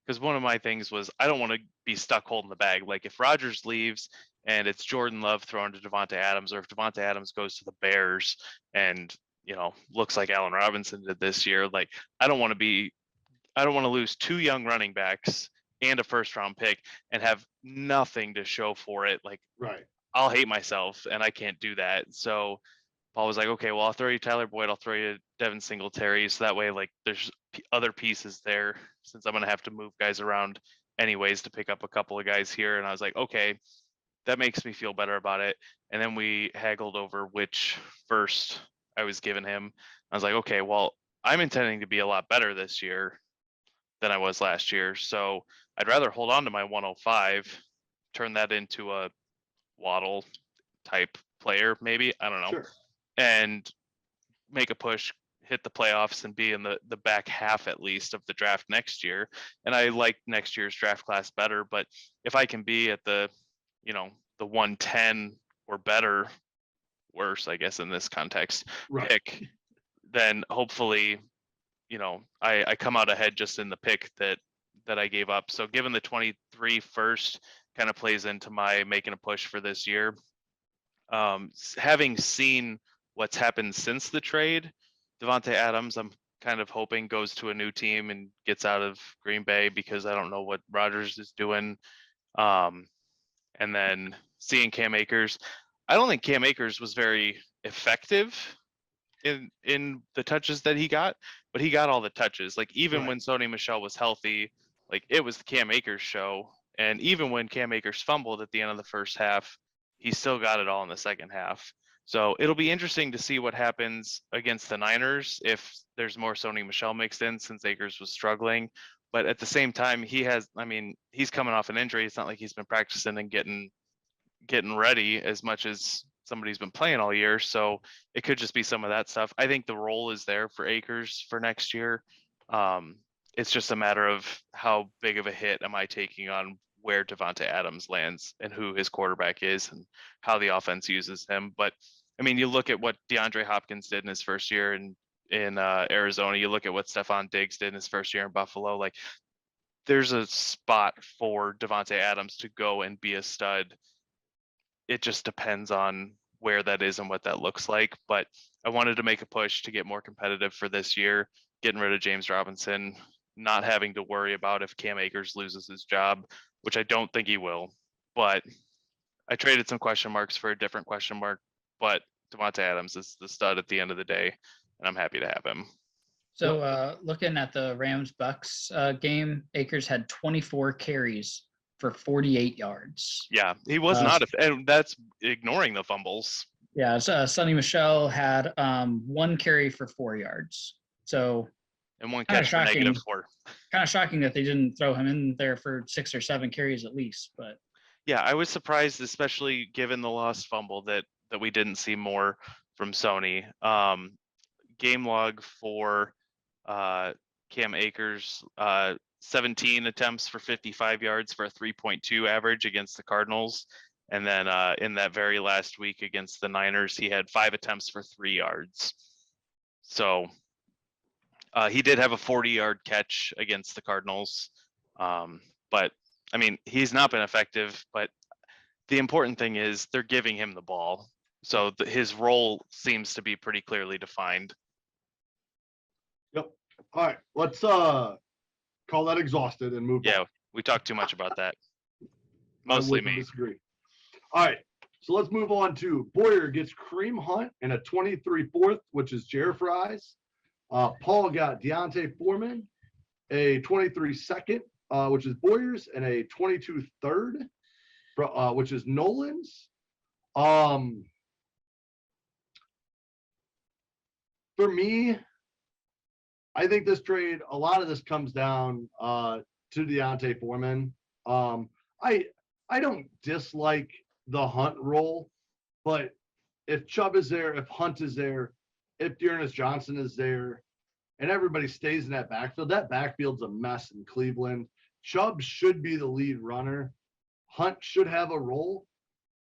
Speaker 5: because one of my things was, I don't want to be stuck holding the bag. Like, if Rodgers leaves and it's Jordan Love thrown to Devontae Adams, or if Devontae Adams goes to the Bears and, looks like Allen Robinson did this year, like, I don't want to lose 2 young running backs and a first round pick and have nothing to show for it. Like,
Speaker 4: right.
Speaker 5: I'll hate myself, and I can't do that. So Paul was like, okay, well, I'll throw you Tyler Boyd. I'll throw you Devin Singletary. So that way, like, there's other pieces there, since I'm going to have to move guys around anyways to pick up a couple of guys here. And I was like, okay, that makes me feel better about it. And then we haggled over which first I was giving him. I was like, okay, well, I'm intending to be a lot better this year than I was last year. So I'd rather hold on to my 105 turn that into a Waddle type player, maybe. I don't know.
Speaker 4: Sure.
Speaker 5: And make a push, hit the playoffs, and be in the back half at least of the draft next year. And I like next year's draft class better, but if I can be at the 110 or better, worse, I guess in this context,
Speaker 4: Right.
Speaker 5: pick, then hopefully, I come out ahead just in the pick that I gave up. So given the 23 first kind of plays into my making a push for this year. Having seen what's happened since the trade, Devontae Adams, I'm kind of hoping goes to a new team and gets out of Green Bay because I don't know what Rodgers is doing. And then seeing Cam Akers, I don't think Cam Akers was very effective in the touches that he got, but he got all the touches. Like even when Sony Michel was healthy, like it was the Cam Akers show. And even when Cam Akers fumbled at the end of the first half, he still got it all in the second half. So it'll be interesting to see what happens against the Niners if there's more Sony Michel mixed in since Akers was struggling. But at the same time, he's coming off an injury. It's not like he's been practicing and getting ready as much as somebody's been playing all year. So it could just be some of that stuff. I think the role is there for Akers for next year. It's just a matter of how big of a hit am I taking on where Devontae Adams lands and who his quarterback is and how the offense uses him. But I mean, you look at what DeAndre Hopkins did in his first year in Arizona. You look at what Stephon Diggs did in his first year in Buffalo. Like, there's a spot for Devontae Adams to go and be a stud. It just depends on where that is and what that looks like. But I wanted to make a push to get more competitive for this year, getting rid of James Robinson, not having to worry about if Cam Akers loses his job, which I don't think he will. But I traded some question marks for a different question mark. But Devontae Adams is the stud at the end of the day, and I'm happy to have him.
Speaker 1: So looking at the Rams-Bucks game, Akers had 24 carries for 48 yards.
Speaker 5: Yeah, he was and that's ignoring the fumbles.
Speaker 1: Yeah, so Sonny Michel had 1 carry for 4 yards. So
Speaker 5: and 1 catch for -4.
Speaker 1: Kind of shocking that they didn't throw him in there for 6 or 7 carries at least. But
Speaker 5: yeah, I was surprised, especially given the lost fumble, that we didn't see more from Sony. Game log for Cam Akers, 17 attempts for 55 yards for a 3.2 average against the Cardinals. And then in that very last week against the Niners, he had 5 attempts for 3 yards. So he did have a 40-yard catch against the Cardinals. But, I mean, he's not been effective. But the important thing is they're giving him the ball. So his role seems to be pretty clearly defined.
Speaker 4: Yep. All right. Let's call that exhausted and move on.
Speaker 5: Yeah, we talked too much about that. Mostly me.
Speaker 4: Disagree. All right. So let's move on to Boyer gets Kareem Hunt and a 23 fourth, which is Jared Fry's. Paul got Deontay Foreman, a 23 second, which is Boyer's, and a 22 third, which is Nolan's. For me, I think this trade, a lot of this comes down to Deontay Foreman. I don't dislike the Hunt role, but if Chubb is there, if Hunt is there, if Dearness Johnson is there, and everybody stays in that backfield's a mess in Cleveland. Chubb should be the lead runner. Hunt should have a role.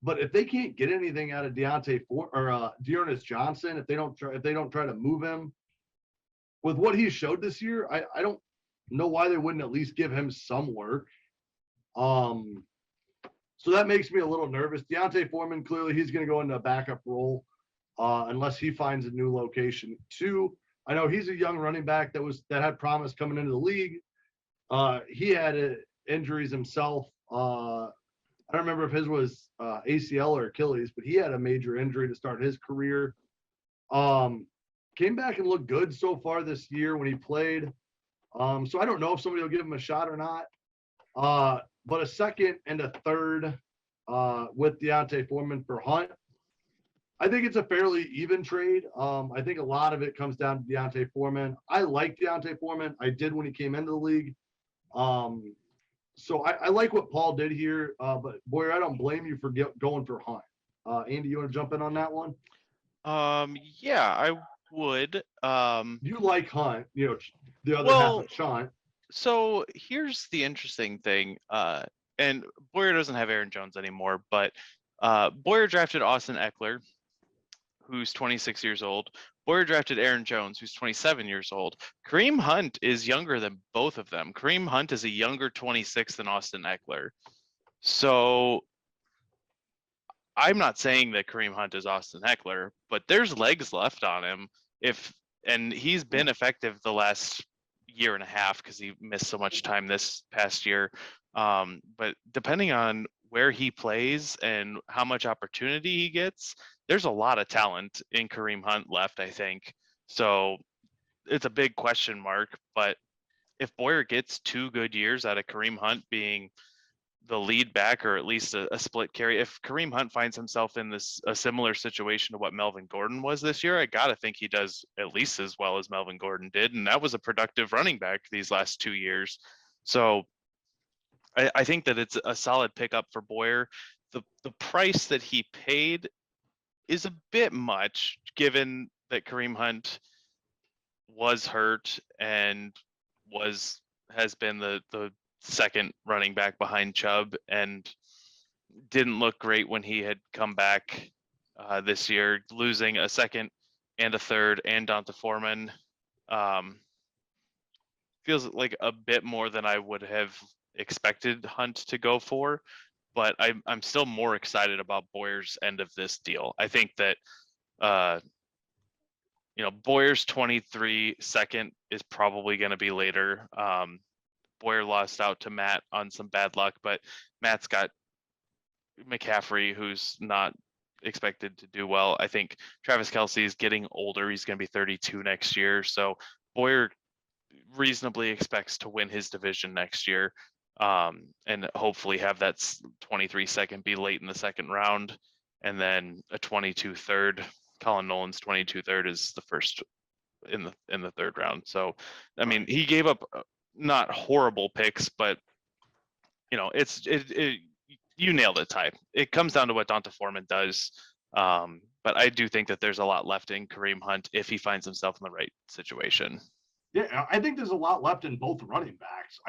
Speaker 4: But if they can't get anything out of Dearness Johnson, if they don't try to move him, with what he showed this year, I don't know why they wouldn't at least give him some work. So that makes me a little nervous. Deontay Foreman, clearly he's going to go into a backup role unless he finds a new location. 2, I know he's a young running back that had promise coming into the league. He had injuries himself. I don't remember if his was ACL or Achilles, but he had a major injury to start his career. Came back and looked good so far this year when he played. So I don't know if somebody will give him a shot or not. But a second and a third with Deontay Foreman for Hunt. I think it's a fairly even trade. I think a lot of it comes down to Deontay Foreman. I like Deontay Foreman. I did when he came into the league. So I like what Paul did here, but Boyer, I don't blame you for going for Hunt. Andy, you want to jump in on that one?
Speaker 5: Yeah, I would.
Speaker 4: You like Hunt, the other half
Speaker 5: Well,
Speaker 4: of Sean.
Speaker 5: so here's the interesting thing. And Boyer doesn't have Aaron Jones anymore, but Boyer drafted Austin Eckler, who's 26 years old. Boyer drafted Aaron Jones, who's 27 years old. Kareem Hunt is younger than both of them. Kareem Hunt is a younger 26 than Austin Eckler. So I'm not saying that Kareem Hunt is Austin Eckler, but there's legs left on him. And he's been effective the last year and a half because he missed so much time this past year. But depending on where he plays and how much opportunity he gets, there's a lot of talent in Kareem Hunt left, I think. So it's a big question mark. But if Boyer gets 2 good years out of Kareem Hunt being the lead back or at least a split carry, if Kareem Hunt finds himself in a similar situation to what Melvin Gordon was this year, I gotta think he does at least as well as Melvin Gordon did, and that was a productive running back these last 2 years. So I think that it's a solid pickup for Boyer. The price that he paid is a bit much given that Kareem Hunt was hurt and has been the second running back behind Chubb and didn't look great when he had come back this year, losing a second and a third and Donta Foreman. Feels like a bit more than I would have expected Hunt to go for, but I'm still more excited about Boyer's end of this deal. I think that Boyer's 23 second is probably going to be later. Boyer lost out to Matt on some bad luck, but Matt's got McCaffrey, who's not expected to do well. I think Travis Kelce is getting older. He's going to be 32 next year. So Boyer reasonably expects to win his division next year, and hopefully have that 23 second be late in the second round, and then a 22 third. Colin Nolan's 22 third is the first in the third round. So, I mean, he gave up not horrible picks, but you nailed it, Ty. It comes down to what Donta Foreman does. But I do think that there's a lot left in Kareem Hunt if he finds himself in the right situation.
Speaker 4: Yeah, I think there's a lot left in both running backs.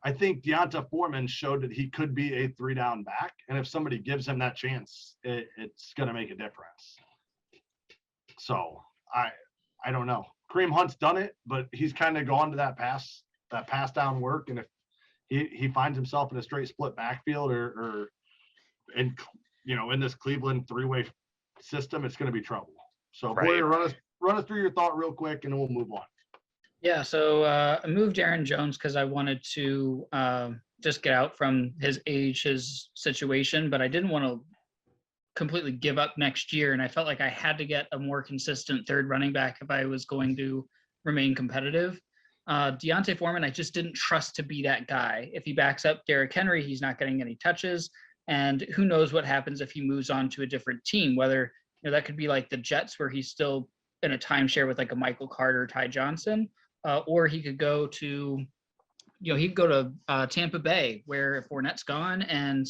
Speaker 4: I think Donta Foreman showed that he could be a 3-down back, and if somebody gives him that chance, it's going to make a difference. So I don't know. Kareem Hunt's done it, but he's kind of gone to that pass down work, and if he finds himself in a straight split backfield or in this Cleveland 3-way system, it's going to be trouble. So
Speaker 5: Right.
Speaker 4: Boyer, run us through your thought real quick, and then we'll move on.
Speaker 1: Yeah, so I moved Aaron Jones because I wanted to just get out from his age, his situation, but I didn't want to completely give up next year, and I felt like I had to get a more consistent third running back if I was going to remain competitive. Deontay Foreman, I just didn't trust to be that guy. If he backs up Derrick Henry, he's not getting any touches, and who knows what happens if he moves on to a different team, whether that could be like the Jets where he's still in a timeshare with like a Michael Carter, Ty Johnson, or he could go to Tampa Bay, where if Fournette's gone and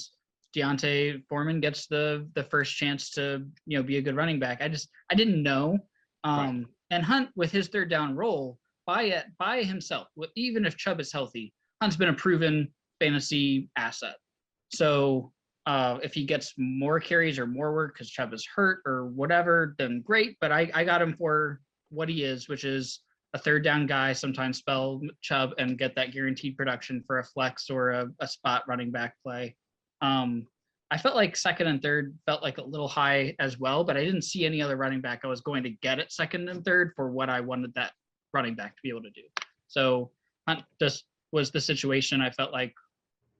Speaker 1: Deontay Foreman gets the first chance to be a good running back. I didn't know.
Speaker 4: Right.
Speaker 1: And Hunt with his third down role by himself, even if Chubb is healthy, Hunt's been a proven fantasy asset. So if he gets more carries or more work because Chubb is hurt or whatever, then great. But I got him for what he is, which is a third down guy, sometimes spell Chubb and get that guaranteed production for a flex or a spot running back play. I felt like second and third felt like a little high as well, but I didn't see any other running back I was going to get at second and third for what I wanted that running back to be able to do. So Hunt just was the situation I felt like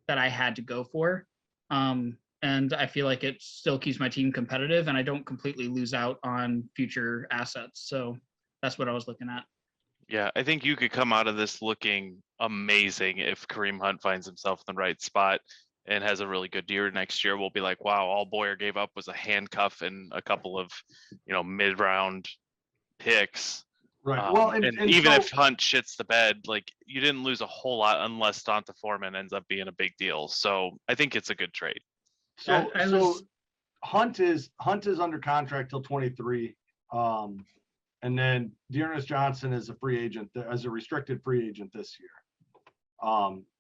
Speaker 1: that I had to go for. And I feel like it still keeps my team competitive and I don't completely lose out on future assets. So that's what I was looking at.
Speaker 5: Yeah, I think you could come out of this looking amazing if Kareem Hunt finds himself in the right spot and has a really good year next year. We'll be like, wow, all Boyer gave up was a handcuff and a couple of, mid-round picks.
Speaker 4: Right. Well, and
Speaker 5: even
Speaker 4: so,
Speaker 5: if Hunt shits the bed, like you didn't lose a whole lot unless Donta Foreman ends up being a big deal. So I think it's a good trade.
Speaker 4: so,
Speaker 1: I
Speaker 4: so
Speaker 1: was
Speaker 4: Hunt is under contract till 23. And then Dearness Johnson is a free agent, as a restricted free agent this year.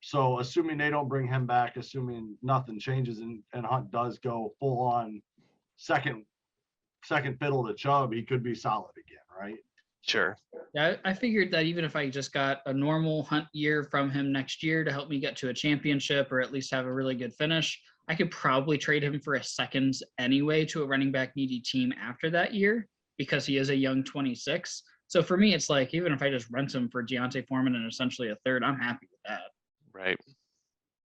Speaker 4: So assuming they don't bring him back, assuming nothing changes and Hunt does go full on second fiddle to Chubb, he could be solid again, right?
Speaker 5: Sure.
Speaker 1: Yeah, I figured that even if I just got a normal Hunt year from him next year to help me get to a championship or at least have a really good finish, I could probably trade him for a seconds anyway to a running back needy team after that year because he is a young 26. So for me, it's like even if I just rent him for Deontay Foreman and essentially a third, I'm happy with that.
Speaker 5: Right.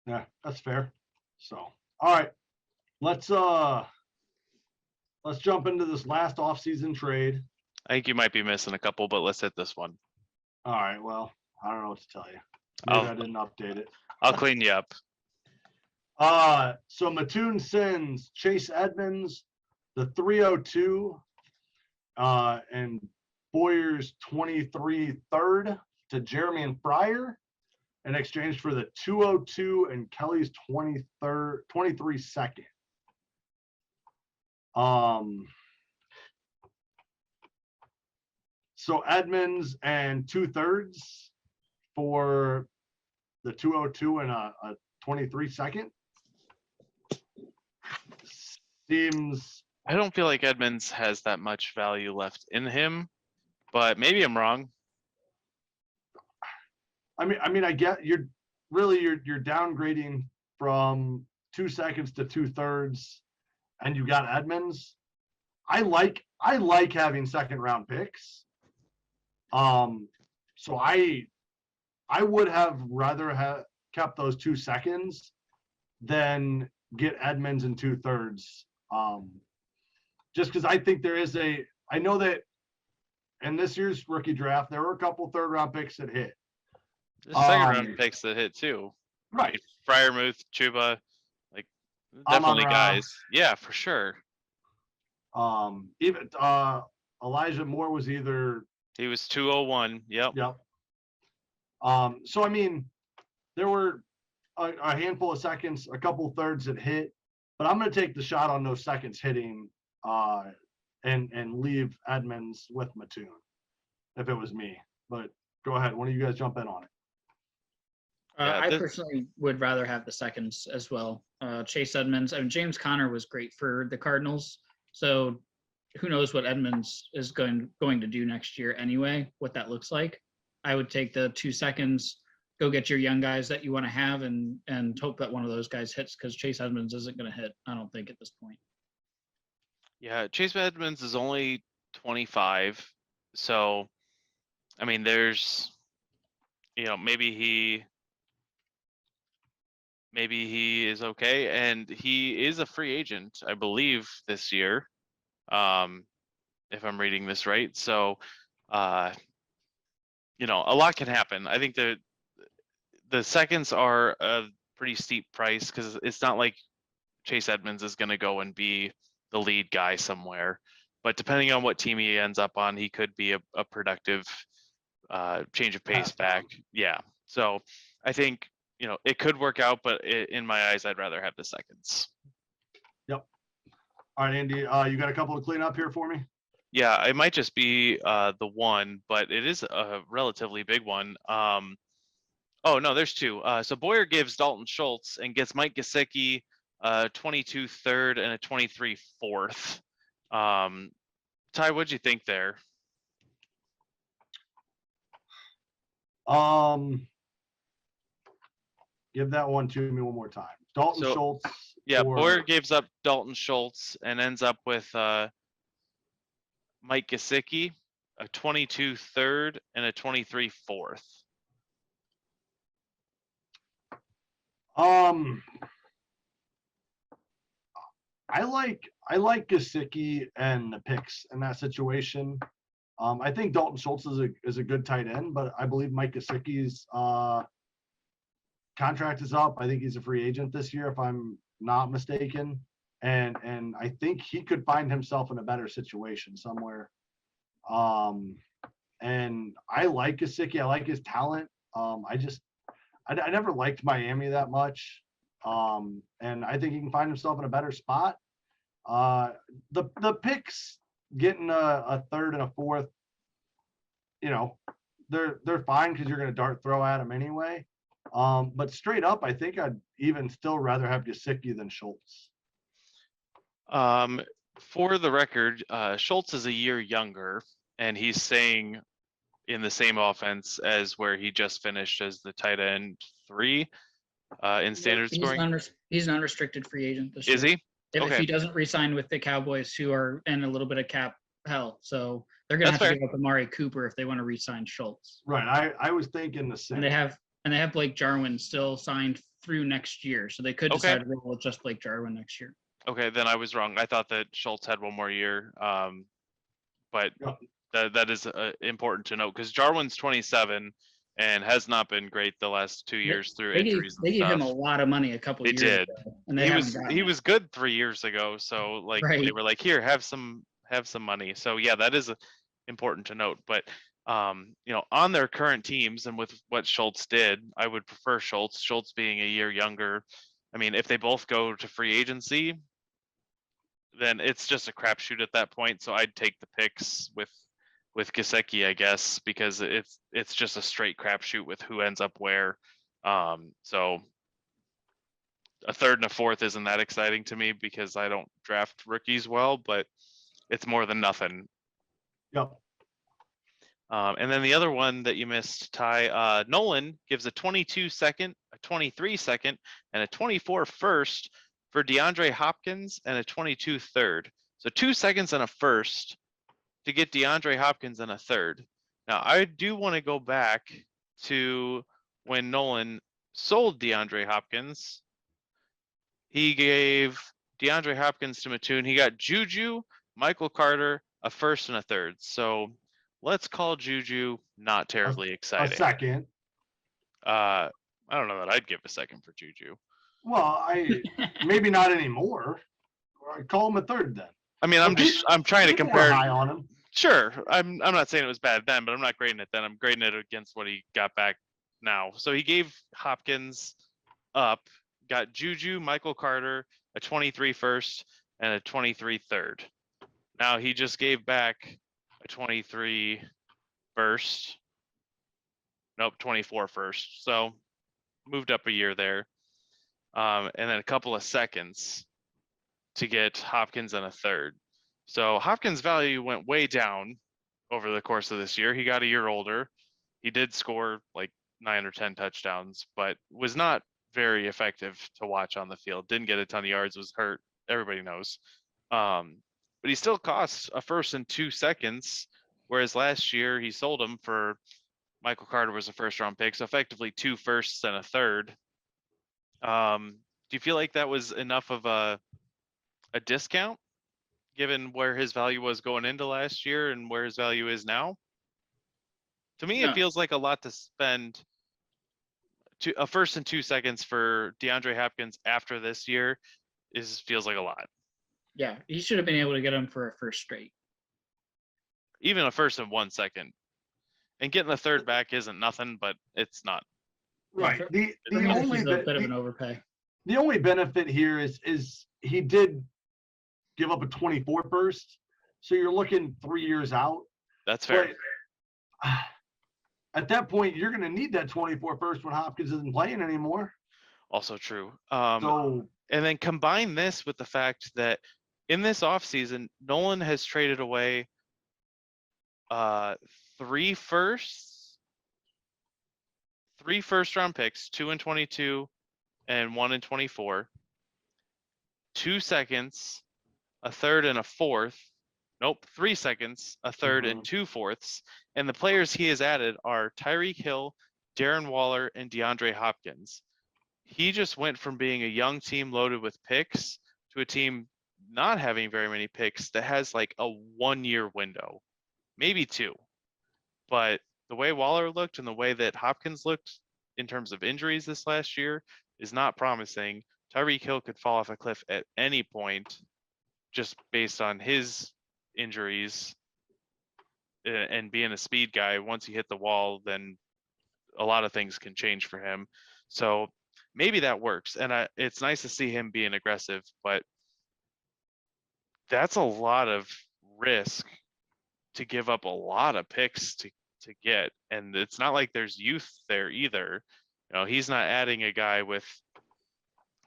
Speaker 4: Yeah, that's fair. So, all right, let's jump into this last offseason trade.
Speaker 5: I think you might be missing a couple, but let's hit this one.
Speaker 4: All right, well, I don't know what to tell you. Maybe I didn't update it.
Speaker 5: I'll clean you up.
Speaker 4: So Mattoon sends Chase Edmonds, the 302, and Boyer's 23 third to Jeremy and Fryer in exchange for the 202 and Kelly's 23 second. So Edmonds and 2/3 for the 202 and a 23 second. Seems.
Speaker 5: I don't feel like Edmonds has that much value left in him, but maybe I'm wrong.
Speaker 4: I mean, I get you're downgrading from 2 seconds to 2/3, and you got Edmonds. I like having second round picks. So I would have rather have kept those 2 seconds than get Edmonds in 2/3. Just because I think I know that in this year's rookie draft, there were a couple third round picks that hit.
Speaker 5: There's second round picks that hit too.
Speaker 4: Right.
Speaker 5: Fryermuth, Chuba, like definitely guys. Yeah, for sure.
Speaker 4: Even Elijah Moore was either.
Speaker 5: He was 201. Yep.
Speaker 4: Yep. So I mean, there were a handful of seconds, a couple thirds that hit, but I'm going to take the shot on those seconds hitting, and leave Edmonds with Mattoon if it was me. But go ahead, one of you guys jump in on it.
Speaker 1: I personally would rather have the seconds as well. Chase Edmonds. I mean, James Conner was great for the Cardinals, so who knows what Edmonds is going to do next year anyway, what that looks like. I would take the 2 seconds, go get your young guys that you want to have and hope that one of those guys hits because Chase Edmonds isn't going to hit, I don't think, at this point.
Speaker 5: Yeah, Chase Edmonds is only 25. So, I mean, there's, maybe he is okay. And he is a free agent, I believe, this year. If I'm reading this right. So, a lot can happen. I think the seconds are a pretty steep price because it's not like Chase Edmonds is going to go and be the lead guy somewhere. But depending on what team he ends up on, he could be a productive change of pace back. Yeah. So I think, it could work out, but in my eyes, I'd rather have the seconds.
Speaker 4: Yep. All right, Andy, you got a couple to clean up here for me?
Speaker 5: Yeah, it might just be the one, but it is a relatively big one. Oh, no, there's 2. So Boyer gives Dalton Schultz and gets Mike Gesicki, 22 third and a 23 fourth. Ty, what'd you think there?
Speaker 4: Give that one to me one more time. Dalton Schultz.
Speaker 5: Yeah, Boyer gives up Dalton Schultz and ends up with Mike Gesicki, a 22 third and a 23 fourth.
Speaker 4: I like Gesicki and the picks in that situation. I think Dalton Schultz is a good tight end, but I believe Mike Gesicki's contract is up. I think he's a free agent this year, if I'm not mistaken. And I think he could find himself in a better situation somewhere. And I like Gesicki. I like his talent. I never liked Miami that much. And I think he can find himself in a better spot. The picks getting a third and a fourth, they're fine because you're going to dart throw at them anyway. But straight up, I think I'd even still rather have Gesicki than Schultz.
Speaker 5: For the record, Schultz is a year younger, and he's staying in the same offense as where he just finished as the tight end 3 in standard scoring.
Speaker 1: He's an unrestricted free agent this year.
Speaker 5: Is he?
Speaker 1: If he doesn't re-sign with the Cowboys, who are in a little bit of cap hell, so they're going to have to give up Amari Cooper if they want to re-sign Schultz.
Speaker 4: Right. I was thinking the same.
Speaker 1: And they have Blake Jarwin still signed through next year, so they could decide to roll with just Blake Jarwin next year.
Speaker 5: Okay, then I was wrong. I thought that Schultz had one more year, but that is important to note because Jarwin's 27 and has not been great the last 2 years through injuries.
Speaker 1: They gave him a lot of money a couple of years ago, and
Speaker 5: he was good 3 years ago. So they were like, here, have some money. So yeah, that is important to note. But on their current teams and with what Schultz did, I would prefer Schultz. Schultz being a year younger. I mean, if they both go to free agency, then it's just a crapshoot at that point. So I'd take the picks with Gesicki, I guess, because it's just a straight crapshoot with who ends up where. So a third and a fourth isn't that exciting to me because I don't draft rookies well, but it's more than nothing.
Speaker 4: Yep.
Speaker 5: And then the other one that you missed, Ty, Nolan gives a 22 second, a 23 second, and a 24 first for DeAndre Hopkins and a 22 third. So 2 seconds and a first to get DeAndre Hopkins and a third. Now, I do want to go back to when Nolan sold DeAndre Hopkins. He gave DeAndre Hopkins to Mattoon. He got Juju, Michael Carter, a first and a third. So let's call Juju not terribly exciting.
Speaker 4: A second.
Speaker 5: I don't know that I'd give a second for Juju.
Speaker 4: Well, maybe not anymore. I'd call him a third then.
Speaker 5: I mean, I'm trying to compare.
Speaker 4: High on him.
Speaker 5: Sure, I'm not saying it was bad then, but I'm not grading it then. I'm grading it against what he got back now. So he gave Hopkins up, got Juju, Michael Carter, a 23 first and a 23 third. Now he just gave back a 23 first. Nope, 24 first. So moved up a year there. And then a couple of seconds to get Hopkins and a third. So Hopkins' value went way down over the course of this year. He got a year older. He did score like 9 or 10 touchdowns, but was not very effective to watch on the field. Didn't get a ton of yards, was hurt. Everybody knows. But he still costs a first and 2 seconds, whereas last year he sold him for Michael Carter was a first round pick, so effectively 2 firsts and a third. Do you feel like that was enough of a discount given where his value was going into last year and where his value is now? To me, it feels like a lot to spend a first and 2 seconds for DeAndre Hopkins after this year feels like a lot.
Speaker 1: Yeah, he should have been able to get him for a first straight.
Speaker 5: Even a first and 1 second. And getting a third back isn't nothing, but it's not.
Speaker 4: Right.
Speaker 1: The only a bit of an overpay.
Speaker 4: The only benefit here is he did give up a 24 first, so you're looking 3 years out.
Speaker 5: That's fair.
Speaker 4: But, at that point, you're going to need that 24 first when Hopkins isn't playing anymore.
Speaker 5: Also true.
Speaker 4: And
Speaker 5: then combine this with the fact that in this offseason, Nolan has traded away 3 first round picks, 2 and 22 and 1 and 24, 2 seconds, a third and a fourth. Nope, 3 seconds, a third and 2 fourths. And the players he has added are Tyreek Hill, Darren Waller, and DeAndre Hopkins. He just went from being a young team loaded with picks to a team not having very many picks that has like a 1 year window, maybe 2. But the way Waller looked and the way that Hopkins looked in terms of injuries this last year is not promising. Tyreek Hill could fall off a cliff at any point just based on his injuries. and being a speed guy, once he hit the wall, then a lot of things can change for him. So maybe that works. And it's nice to see him being aggressive, but that's a lot of risk to give up a lot of picks to get. And it's not like there's youth there either. He's not adding a guy with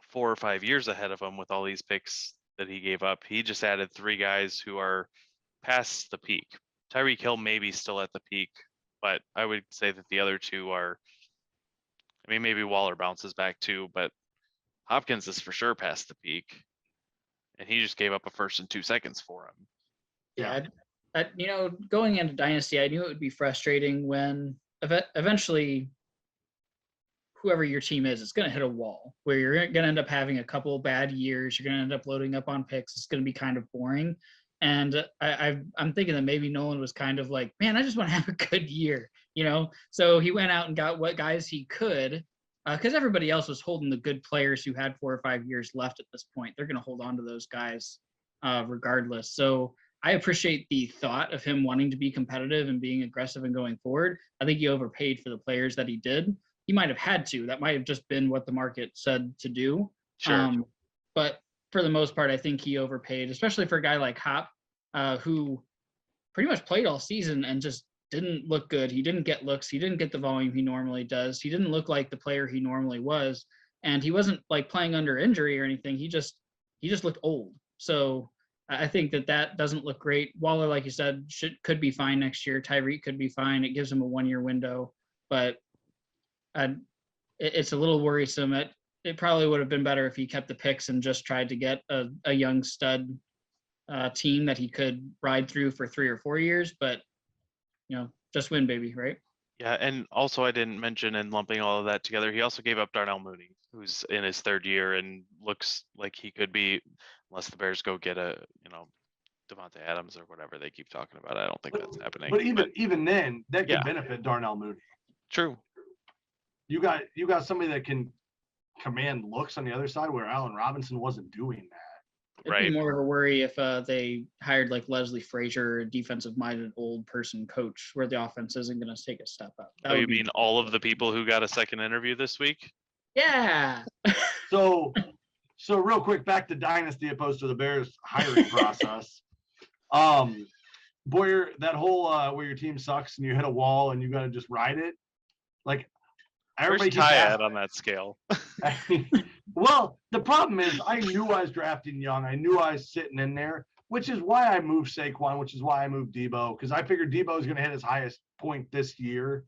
Speaker 5: 4 or 5 years ahead of him with all these picks that he gave up. He just added 3 guys who are past the peak. Tyreek Hill maybe still at the peak, but I would say that the other 2 are, maybe Waller bounces back too, but Hopkins is for sure past the peak, and he just gave up a first and 2 seconds for him.
Speaker 1: Yeah. Going into Dynasty, I knew it would be frustrating when eventually whoever your team is going to hit a wall where you're going to end up having a couple bad years. You're going to end up loading up on picks. It's going to be kind of boring. And I'm thinking that maybe Nolan was kind of like, man, I just want to have a good year, So he went out and got what guys he could, because everybody else was holding the good players who had 4 or 5 years left at this point. They're going to hold on to those guys regardless. So I appreciate the thought of him wanting to be competitive and being aggressive and going forward. I think he overpaid for the players that he did. He might have had to. That might have just been what the market said to do.
Speaker 5: Sure.
Speaker 1: But for the most part, I think he overpaid, especially for a guy like Hop, who pretty much played all season and just didn't look good. He didn't get looks. He didn't get the volume he normally does. He didn't look like the player he normally was. And he wasn't like playing under injury or anything. He just looked old. So I think that doesn't look great. Waller, like you said, could be fine next year. Tyreek could be fine. It gives him a 1-year window, but it's a little worrisome. It probably would have been better if he kept the picks and just tried to get a young stud team that he could ride through for 3 or 4 years, but just win, baby, right?
Speaker 5: Yeah, and also I didn't mention, in lumping all of that together, he also gave up Darnell Mooney, who's in his 3rd year and looks like he could be, unless the Bears go get a Devontae Adams or whatever they keep talking about. I don't think that's happening.
Speaker 4: But even then, that could
Speaker 5: Yeah.
Speaker 4: benefit Darnell Mooney.
Speaker 5: True.
Speaker 4: You got somebody that can command looks on the other side, where Allen Robinson wasn't doing that.
Speaker 1: It'd be more of a worry if they hired like Leslie Frazier, a defensive-minded old person coach, where the offense isn't going to take a step up.
Speaker 5: Oh, you mean all of the people who got a second interview this week?
Speaker 1: Yeah.
Speaker 4: So real quick, back to Dynasty opposed to the Bears hiring process. Boyer, that whole where your team sucks and you hit a wall and you got to just ride it. Like,
Speaker 5: where's Ty at on that scale?
Speaker 4: Well, the problem is I knew I was drafting young. I knew I was sitting in there, which is why I moved Saquon, which is why I moved Debo, because I figured Debo was going to hit his highest point this year.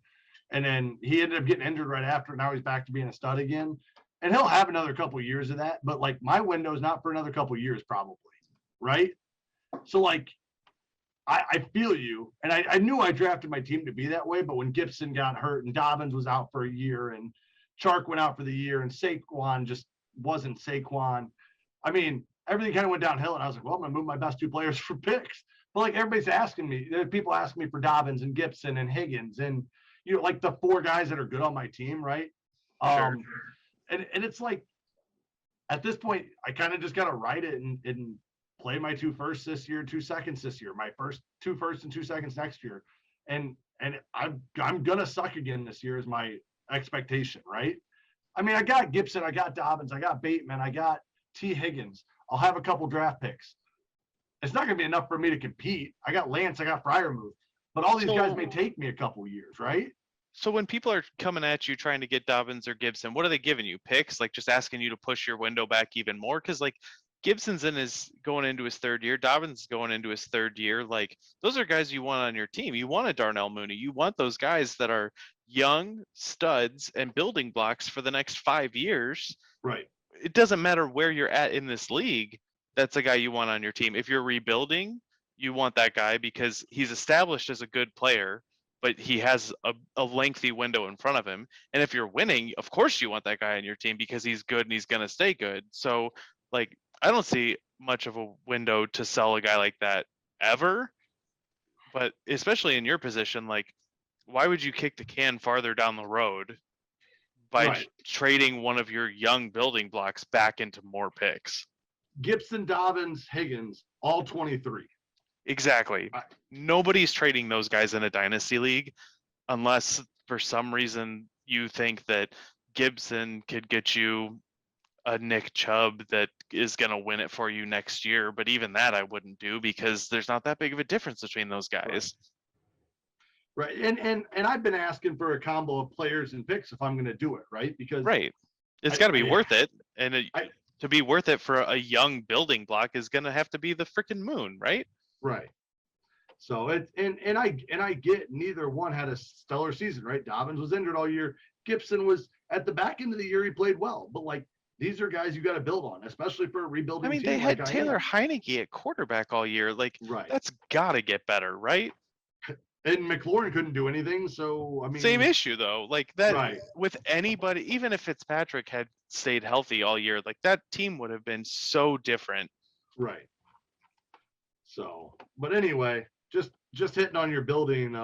Speaker 4: And then he ended up getting injured right after. Now he's back to being a stud again. And he'll have another couple of years of that. But, like, my window is not for another couple of years probably, right? So, like, I feel you. And I knew I drafted my team to be that way. But when Gibson got hurt and Dobbins was out for a year and Chark went out for the year and Saquon just wasn't Saquon, I mean, everything kind of went downhill. And I was like, well, I'm going to move my best 2 players for picks. But, like, everybody's asking me. People ask me for Dobbins and Gibson and Higgins and, like the 4 guys that are good on my team, right?
Speaker 5: Sure.
Speaker 4: And it's like, at this point, I kind of just got to ride it and play my 2 firsts this year, 2 seconds this year, my 2 firsts and 2 seconds next year. And I'm going to suck again this year is my expectation, right? I mean, I got Gibson, I got Dobbins, I got Bateman, I got T. Higgins. I'll have a couple draft picks. It's not going to be enough for me to compete. I got Lance, I got Freiermuth. But all these guys may take me a couple years, right?
Speaker 5: So when people are coming at you trying to get Dobbins or Gibson, what are they giving you? Picks? Like just asking you to push your window back even more? Because like Gibson's going into his 3rd year. Dobbins is going into his 3rd year. Like those are guys you want on your team. You want a Darnell Mooney. You want those guys that are young studs and building blocks for the next 5 years.
Speaker 4: Right.
Speaker 5: It doesn't matter where you're at in this league. That's a guy you want on your team. If you're rebuilding, you want that guy because he's established as a good player, but he has a lengthy window in front of him. And if you're winning, of course you want that guy on your team because he's good and he's going to stay good. So like, I don't see much of a window to sell a guy like that ever, but especially in your position, like why would you kick the can farther down the road by trading one of your young building blocks back into more picks?
Speaker 4: Gibson, Dobbins, Higgins, all 23.
Speaker 5: Exactly.
Speaker 4: Right.
Speaker 5: Nobody's trading those guys in a dynasty league unless for some reason you think that Gibson could get you a Nick Chubb that is going to win it for you next year. But even that I wouldn't do because there's not that big of a difference between those guys.
Speaker 4: Right. And I've been asking for a combo of players and picks if I'm going to do it, right? Because
Speaker 5: Right. It's got to be
Speaker 4: I-
Speaker 5: worth it. And
Speaker 4: I-
Speaker 5: to be worth it for a young building block is going to have to be the freaking moon, right?
Speaker 4: right. So I get neither one had a stellar season, right? Dobbins was injured all year. Gibson was at the back end of the year, he played well, but like these are guys you got to build on, especially for a rebuilding
Speaker 5: I mean,
Speaker 4: team.
Speaker 5: they had
Speaker 4: like
Speaker 5: Taylor Heineke at quarterback all year. Like,
Speaker 4: right.
Speaker 5: that's got to get better, right?
Speaker 4: And McLaurin couldn't do anything. So, I mean,
Speaker 5: Same issue, though. Like, that
Speaker 4: right.
Speaker 5: with anybody, even if Fitzpatrick had stayed healthy all year, like, that team would have been so different.
Speaker 4: Right. So, but anyway, just hitting on your building,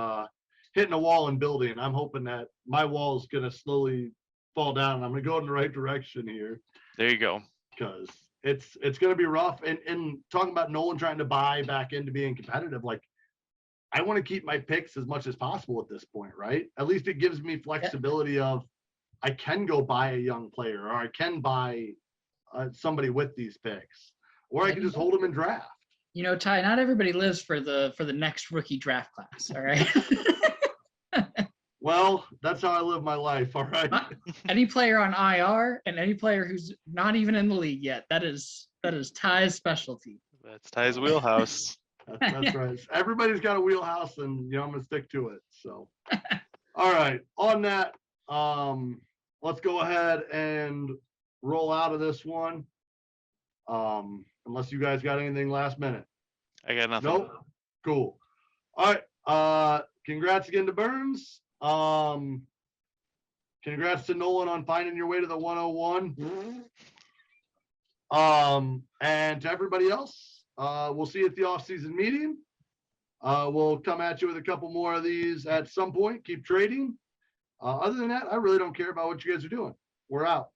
Speaker 4: hitting a wall and building. I'm hoping that my wall is going to slowly fall down and I'm going to go in the right direction here.
Speaker 5: There you go.
Speaker 4: Because it's going to be rough. And talking about Nolan trying to buy back into being competitive, like I want to keep my picks as much as possible at this point, right? At least it gives me flexibility of I can go buy a young player or I can buy somebody with these picks, or I can just hold them in draft.
Speaker 1: You know, Ty, not everybody lives for the next rookie draft class. All right.
Speaker 4: Well, that's how I live my life. All right.
Speaker 1: Any player on IR and any player who's not even in the league yet, that is Ty's specialty.
Speaker 5: That's Ty's wheelhouse.
Speaker 4: That's right. Everybody's got a wheelhouse, and I'm gonna stick to it. So, all right. On that, let's go ahead and roll out of this one. Unless you guys got anything last minute.
Speaker 5: I got nothing.
Speaker 4: Nope. Cool. All right. Congrats again to Burns. Congrats to Nolan on finding your way to the 101. And to everybody else, we'll see you at the offseason meeting. We'll come at you with a couple more of these at some point. Keep trading. Other than that, I really don't care about what you guys are doing. We're out.